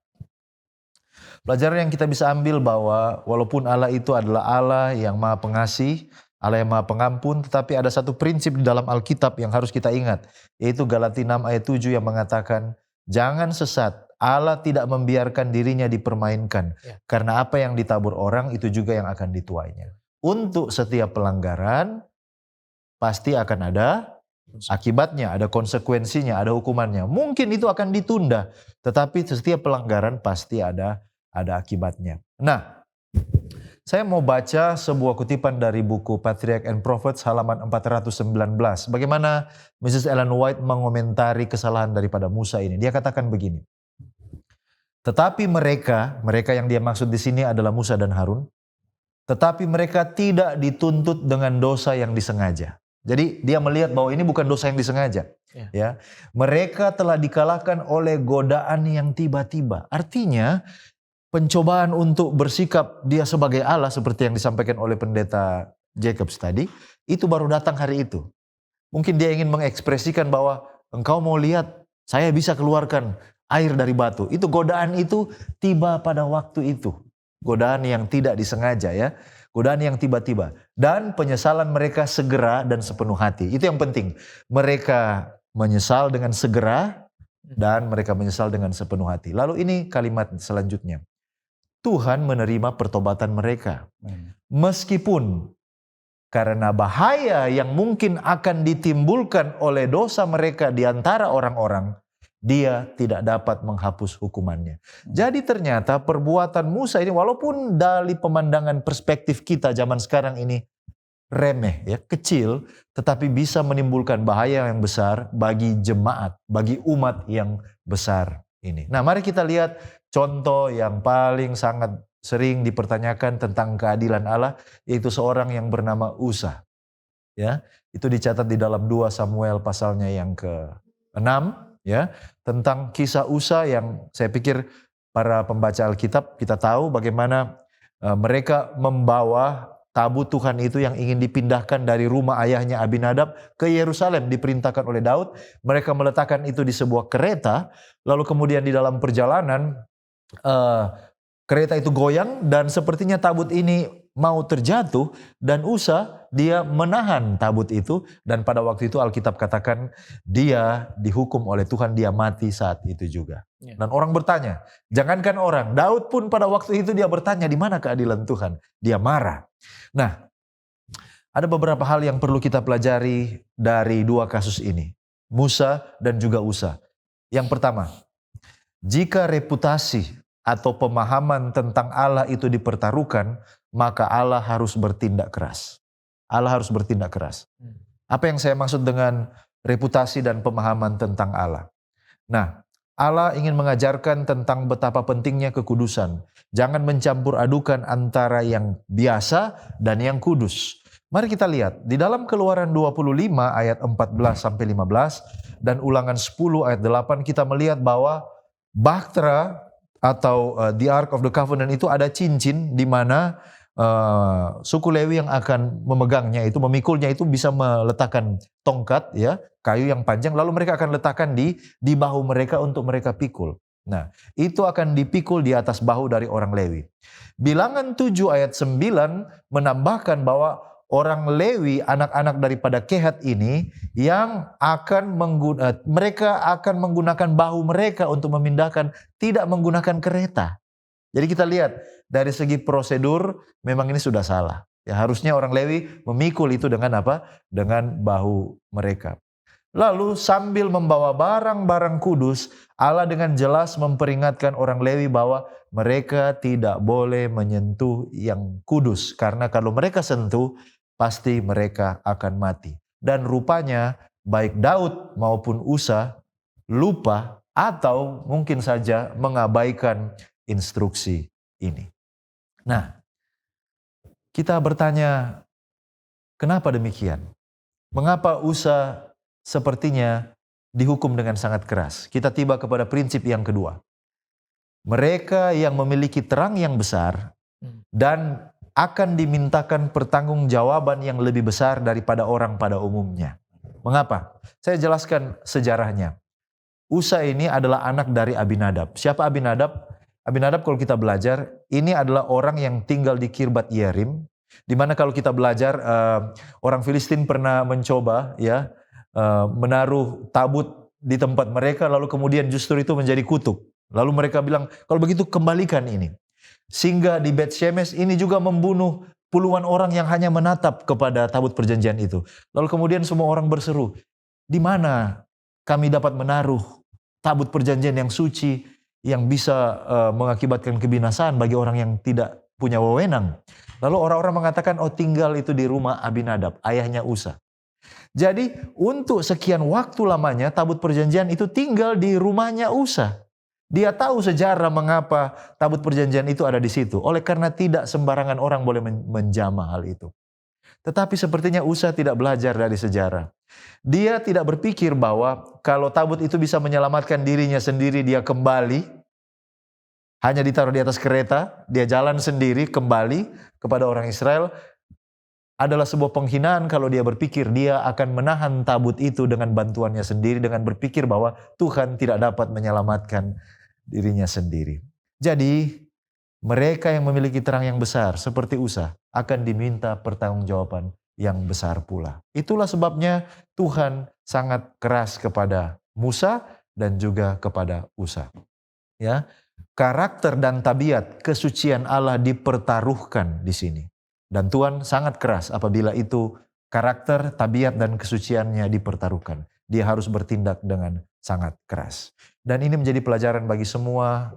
pelajaran yang kita bisa ambil bahwa walaupun Allah itu adalah Allah yang maha pengasih, Allah yang maha pengampun, tetapi ada satu prinsip di dalam Alkitab yang harus kita ingat, yaitu Galatia 6 ayat 7 yang mengatakan, jangan sesat, Allah tidak membiarkan dirinya dipermainkan. Karena apa yang ditabur orang itu juga yang akan dituainya. Untuk setiap pelanggaran pasti akan ada akibatnya, ada konsekuensinya, ada hukumannya. Mungkin itu akan ditunda, tetapi setiap pelanggaran pasti ada akibatnya. Nah, saya mau baca sebuah kutipan dari buku Patriarch and Prophets halaman 419. Bagaimana Mrs. Ellen White mengomentari kesalahan daripada Musa ini. Dia katakan begini. Tetapi mereka yang dia maksud di sini adalah Musa dan Harun. Tetapi mereka tidak dituntut dengan dosa yang disengaja. Jadi dia melihat bahwa ini bukan dosa yang disengaja. Ya. Mereka telah dikalahkan oleh godaan yang tiba-tiba. Artinya pencobaan untuk bersikap dia sebagai Allah seperti yang disampaikan oleh Pendeta Jacobs tadi, itu baru datang hari itu. Mungkin dia ingin mengekspresikan bahwa engkau mau lihat saya bisa keluarkan air dari batu. Itu godaan itu tiba pada waktu itu. Godaan yang tidak disengaja ya. Godaan yang tiba-tiba. Dan penyesalan mereka segera dan sepenuh hati. Itu yang penting. Mereka menyesal dengan segera dan mereka menyesal dengan sepenuh hati. Lalu ini kalimat selanjutnya. Tuhan menerima pertobatan mereka. Meskipun karena bahaya yang mungkin akan ditimbulkan oleh dosa mereka di antara orang-orang, dia tidak dapat menghapus hukumannya. Jadi ternyata perbuatan Musa ini walaupun dari pemandangan perspektif kita zaman sekarang ini remeh ya, kecil, tetapi bisa menimbulkan bahaya yang besar bagi jemaat, bagi umat yang besar ini. Nah, mari kita lihat contoh yang paling sangat sering dipertanyakan tentang keadilan Allah, yaitu seorang yang bernama Usa. Ya, itu dicatat di dalam 2 Samuel pasalnya yang ke-6. Ya, tentang kisah Usa yang saya pikir para pembaca Alkitab kita tahu bagaimana mereka membawa tabut Tuhan itu yang ingin dipindahkan dari rumah ayahnya Abinadab ke Yerusalem, diperintahkan oleh Daud. Mereka meletakkan itu di sebuah kereta, lalu kemudian di dalam perjalanan kereta itu goyang dan sepertinya tabut ini mau terjatuh dan Usa dia menahan tabut itu dan pada waktu itu Alkitab katakan dia dihukum oleh Tuhan, dia mati saat itu juga. Dan orang bertanya, jangankan orang, Daud pun pada waktu itu dia bertanya di mana keadilan Tuhan? Dia marah. Nah, ada beberapa hal yang perlu kita pelajari dari 2 kasus ini, Musa dan juga Usa. Yang pertama, jika reputasi atau pemahaman tentang Allah itu dipertaruhkan, maka Allah harus bertindak keras. Allah harus bertindak keras. Apa yang saya maksud dengan reputasi dan pemahaman tentang Allah? Nah, Allah ingin mengajarkan tentang betapa pentingnya kekudusan. Jangan mencampur adukan antara yang biasa dan yang kudus. Mari kita lihat di dalam Keluaran 25 ayat 14-15 dan Ulangan 10 ayat 8 kita melihat bahwa bahtera atau the Ark of the Covenant itu ada cincin di mana suku Lewi yang akan memegangnya itu, memikulnya itu bisa meletakkan tongkat ya, kayu yang panjang, lalu mereka akan letakkan di bahu mereka untuk mereka pikul. Nah, itu akan dipikul di atas bahu dari orang Lewi. Bilangan 7 ayat 9 menambahkan bahwa orang Lewi, anak-anak daripada Kehat ini yang mereka akan menggunakan bahu mereka untuk memindahkan, tidak menggunakan kereta. Jadi kita lihat dari segi prosedur memang ini sudah salah. Ya, harusnya orang Lewi memikul itu dengan apa? Dengan bahu mereka. Lalu sambil membawa barang-barang kudus, Allah dengan jelas memperingatkan orang Lewi bahwa mereka tidak boleh menyentuh yang kudus. Karena kalau mereka sentuh, pasti mereka akan mati. Dan rupanya baik Daud maupun Usa lupa atau mungkin saja mengabaikan instruksi ini. Nah, kita bertanya, kenapa demikian? Mengapa Usa sepertinya dihukum dengan sangat keras? Kita tiba kepada prinsip yang kedua. Mereka yang memiliki terang yang besar dan akan dimintakan pertanggungjawaban yang lebih besar daripada orang pada umumnya. Mengapa? Saya jelaskan sejarahnya. Usa ini adalah anak dari Abinadab. Siapa Abinadab? Abinadab kalau kita belajar, ini adalah orang yang tinggal di Kirbat Yearim, di mana kalau kita belajar orang Filistin pernah mencoba ya menaruh tabut di tempat mereka, lalu kemudian justru itu menjadi kutub. Lalu mereka bilang, kalau begitu kembalikan ini. Sehingga di Bet Shemesh ini juga membunuh puluhan orang yang hanya menatap kepada tabut perjanjian itu. Lalu kemudian semua orang berseru, di mana kami dapat menaruh tabut perjanjian yang suci yang bisa mengakibatkan kebinasaan bagi orang yang tidak punya wewenang. Lalu orang-orang mengatakan, oh tinggal itu di rumah Abinadab, ayahnya Usa. Jadi untuk sekian waktu lamanya tabut perjanjian itu tinggal di rumahnya Usa. Dia tahu sejarah mengapa tabut perjanjian itu ada di situ. Oleh karena tidak sembarangan orang boleh menjamah hal itu. Tetapi sepertinya Usa tidak belajar dari sejarah. Dia tidak berpikir bahwa kalau tabut itu bisa menyelamatkan dirinya sendiri, dia kembali, hanya ditaruh di atas kereta, dia jalan sendiri kembali kepada orang Israel, adalah sebuah penghinaan kalau dia berpikir dia akan menahan tabut itu dengan bantuannya sendiri, dengan berpikir bahwa Tuhan tidak dapat menyelamatkan dirinya sendiri. Jadi mereka yang memiliki terang yang besar seperti Usa akan diminta pertanggungjawaban yang besar pula. Itulah sebabnya Tuhan sangat keras kepada Musa dan juga kepada Usa. Ya, karakter dan tabiat kesucian Allah dipertaruhkan di sini. Dan Tuhan sangat keras apabila itu karakter, tabiat dan kesuciannya dipertaruhkan. Dia harus bertindak dengan sangat keras. Dan ini menjadi pelajaran bagi semua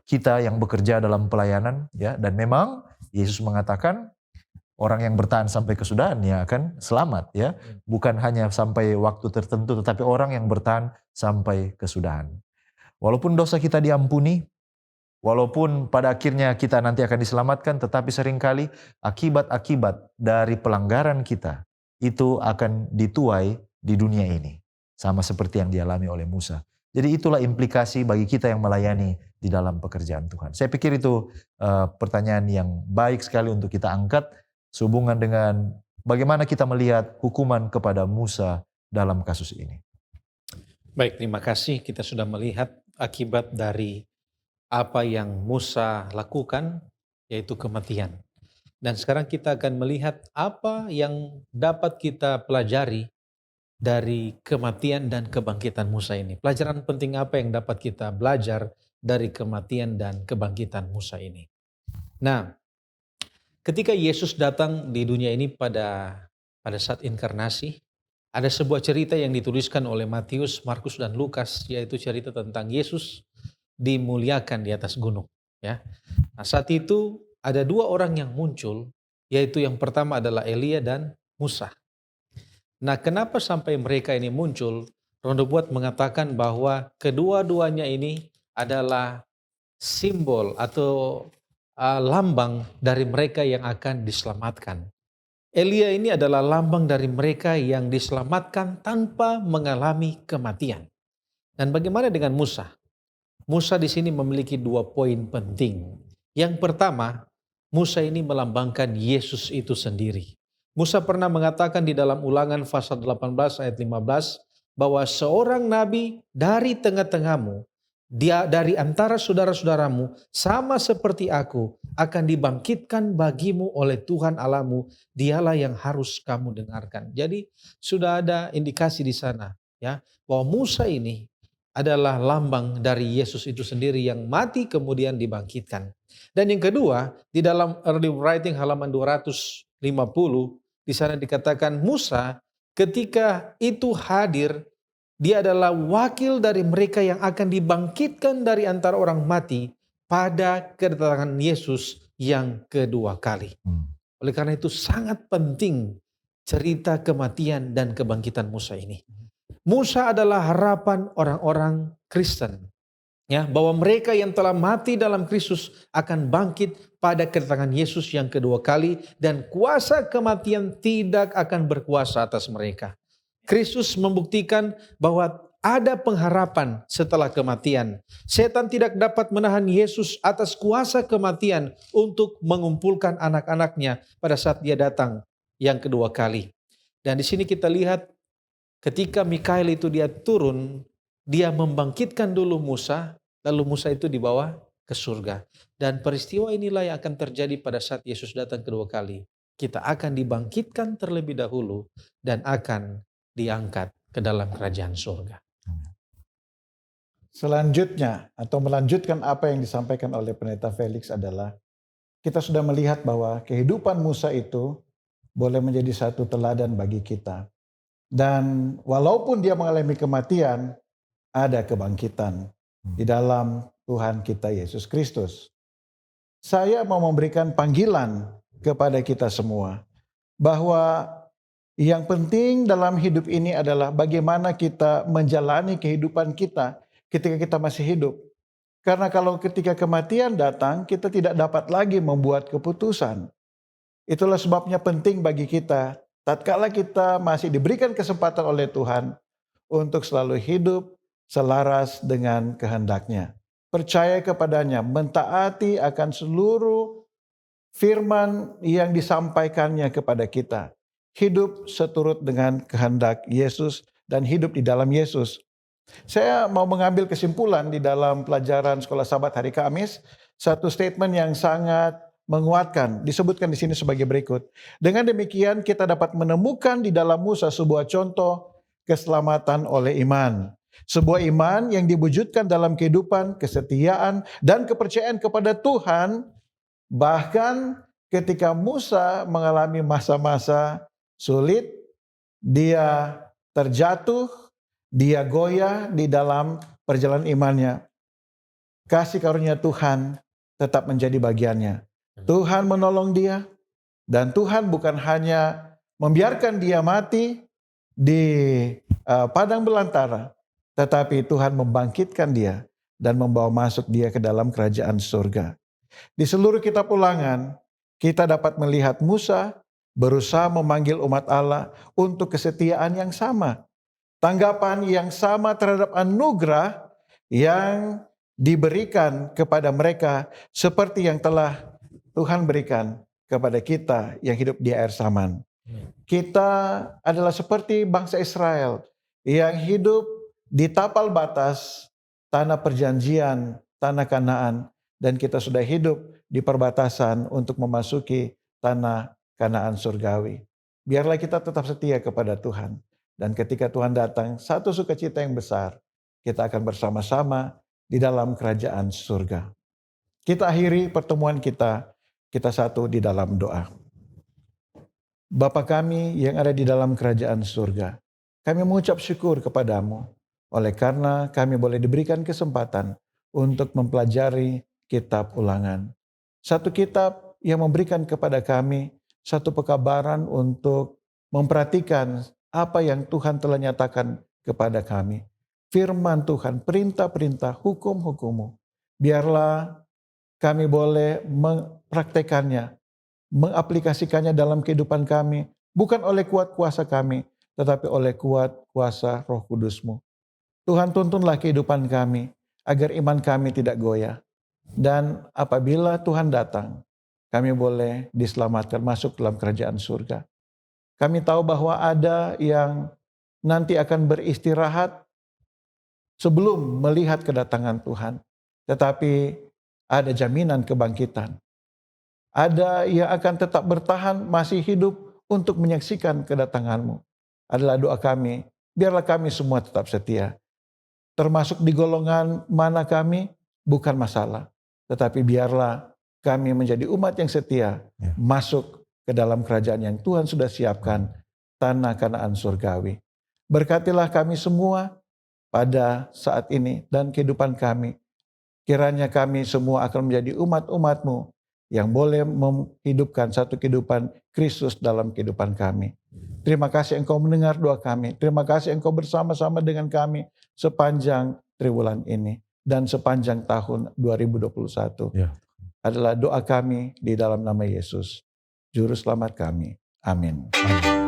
kita yang bekerja dalam pelayanan, ya. Dan memang Yesus mengatakan orang yang bertahan sampai kesudahannya akan selamat, ya. Bukan hanya sampai waktu tertentu, tetapi orang yang bertahan sampai kesudahan. Walaupun dosa kita diampuni, walaupun pada akhirnya kita nanti akan diselamatkan, tetapi seringkali akibat-akibat dari pelanggaran kita itu akan dituai di dunia ini. Sama seperti yang dialami oleh Musa. Jadi itulah implikasi bagi kita yang melayani di dalam pekerjaan Tuhan. Saya pikir itu pertanyaan yang baik sekali untuk kita angkat sehubungan dengan bagaimana kita melihat hukuman kepada Musa dalam kasus ini. Baik, terima kasih. Kita sudah melihat akibat dari apa yang Musa lakukan, yaitu kematian. Dan sekarang kita akan melihat apa yang dapat kita pelajari dari kematian dan kebangkitan Musa ini. Pelajaran penting apa yang dapat kita belajar dari kematian dan kebangkitan Musa ini. Nah, ketika Yesus datang di dunia ini pada saat inkarnasi, ada sebuah cerita yang dituliskan oleh Matius, Markus, dan Lukas, yaitu cerita tentang Yesus dimuliakan di atas gunung. Ya. Nah, saat itu ada dua orang yang muncul, yaitu yang pertama adalah Elia dan Musa. Nah, kenapa sampai mereka ini muncul? Roh Nubuat mengatakan bahwa kedua-duanya ini adalah simbol atau lambang dari mereka yang akan diselamatkan. Elia ini adalah lambang dari mereka yang diselamatkan tanpa mengalami kematian. Dan bagaimana dengan Musa? Musa di sini memiliki 2 poin penting. Yang pertama, Musa ini melambangkan Yesus itu sendiri. Musa pernah mengatakan di dalam Ulangan pasal 18 ayat 15 bahwa seorang nabi dari tengah-tengahmu, dia dari antara saudara-saudaramu sama seperti aku akan dibangkitkan bagimu oleh Tuhan Allahmu, dialah yang harus kamu dengarkan. Jadi sudah ada indikasi di sana ya bahwa Musa ini adalah lambang dari Yesus itu sendiri yang mati kemudian dibangkitkan. Dan yang kedua, di dalam early writing halaman 250, di sana dikatakan Musa ketika itu hadir, dia adalah wakil dari mereka yang akan dibangkitkan dari antara orang mati pada kedatangan Yesus yang kedua kali. Oleh karena itu sangat penting cerita kematian dan kebangkitan Musa ini. Musa adalah harapan orang-orang Kristen. Ya, bahwa mereka yang telah mati dalam Kristus akan bangkit pada kedatangan Yesus yang kedua kali dan kuasa kematian tidak akan berkuasa atas mereka. Kristus membuktikan bahwa ada pengharapan setelah kematian. Setan tidak dapat menahan Yesus atas kuasa kematian untuk mengumpulkan anak-anaknya pada saat dia datang yang kedua kali. Dan di sini kita lihat ketika Mikael itu dia turun, dia membangkitkan dulu Musa, lalu Musa itu dibawa ke surga. Dan peristiwa inilah yang akan terjadi pada saat Yesus datang kedua kali. Kita akan dibangkitkan terlebih dahulu dan akan diangkat ke dalam kerajaan surga. Selanjutnya atau melanjutkan apa yang disampaikan oleh Pendeta Felix adalah kita sudah melihat bahwa kehidupan Musa itu boleh menjadi satu teladan bagi kita. Dan walaupun dia mengalami kematian, ada kebangkitan di dalam Tuhan kita Yesus Kristus. Saya mau memberikan panggilan kepada kita semua bahwa yang penting dalam hidup ini adalah bagaimana kita menjalani kehidupan kita ketika kita masih hidup. Karena kalau ketika kematian datang, kita tidak dapat lagi membuat keputusan. Itulah sebabnya penting bagi kita, tatkala kita masih diberikan kesempatan oleh Tuhan untuk selalu hidup selaras dengan kehendak-Nya. Percaya kepadanya, mentaati akan seluruh firman yang disampaikannya kepada kita. Hidup seturut dengan kehendak Yesus dan hidup di dalam Yesus. Saya mau mengambil kesimpulan di dalam pelajaran Sekolah Sabat hari Kamis, satu statement yang sangat menguatkan, disebutkan di sini sebagai berikut. Dengan demikian kita dapat menemukan di dalam Musa sebuah contoh keselamatan oleh iman. Sebuah iman yang diwujudkan dalam kehidupan, kesetiaan, dan kepercayaan kepada Tuhan. Bahkan ketika Musa mengalami masa-masa sulit, dia terjatuh, dia goyah di dalam perjalanan imannya. Kasih karunia Tuhan tetap menjadi bagiannya. Tuhan menolong dia, dan Tuhan bukan hanya membiarkan dia mati di padang belantara, tetapi Tuhan membangkitkan dia dan membawa masuk dia ke dalam kerajaan surga. Di seluruh kitab Ulangan, kita dapat melihat Musa berusaha memanggil umat Allah untuk kesetiaan yang sama. Tanggapan yang sama terhadap anugerah yang diberikan kepada mereka seperti yang telah Tuhan berikan kepada kita yang hidup di akhir zaman. Kita adalah seperti bangsa Israel yang hidup di tapal batas tanah perjanjian, tanah Kanaan, dan kita sudah hidup di perbatasan untuk memasuki tanah Kanaan surgawi. Biarlah kita tetap setia kepada Tuhan. Dan ketika Tuhan datang, satu sukacita yang besar, kita akan bersama-sama di dalam kerajaan surga. Kita akhiri pertemuan kita satu di dalam doa. Bapa kami yang ada di dalam kerajaan surga, kami mengucap syukur kepadamu, oleh karena kami boleh diberikan kesempatan untuk mempelajari kitab Ulangan. Satu kitab yang memberikan kepada kami satu pekabaran untuk memperhatikan apa yang Tuhan telah nyatakan kepada kami. Firman Tuhan, perintah-perintah, hukum-hukum-Mu. Biarlah kami boleh mempraktekannya mengaplikasikannya dalam kehidupan kami, bukan oleh kuat kuasa kami, tetapi oleh kuat kuasa Roh Kudus-Mu. Tuhan, tuntunlah kehidupan kami, agar iman kami tidak goyah. Dan apabila Tuhan datang, kami boleh diselamatkan masuk dalam kerajaan surga. Kami tahu bahwa ada yang nanti akan beristirahat sebelum melihat kedatangan Tuhan. Tetapi ada jaminan kebangkitan. Ada yang akan tetap bertahan masih hidup untuk menyaksikan kedatangan-Mu. Adalah doa kami, biarlah kami semua tetap setia. Termasuk di golongan mana kami, bukan masalah. Tetapi biarlah kami menjadi umat yang setia, masuk ke dalam kerajaan yang Tuhan sudah siapkan, tanah Kanaan surgawi. Berkatilah kami semua pada saat ini dan kehidupan kami. Kiranya kami semua akan menjadi umat-umat-Mu yang boleh menghidupkan satu kehidupan Kristus dalam kehidupan kami. Terima kasih Engkau mendengar doa kami. Terima kasih Engkau bersama-sama dengan kami sepanjang triwulan ini dan sepanjang tahun 2021. Ya. Adalah doa kami di dalam nama Yesus, Juru Selamat kami. Amin. Amin.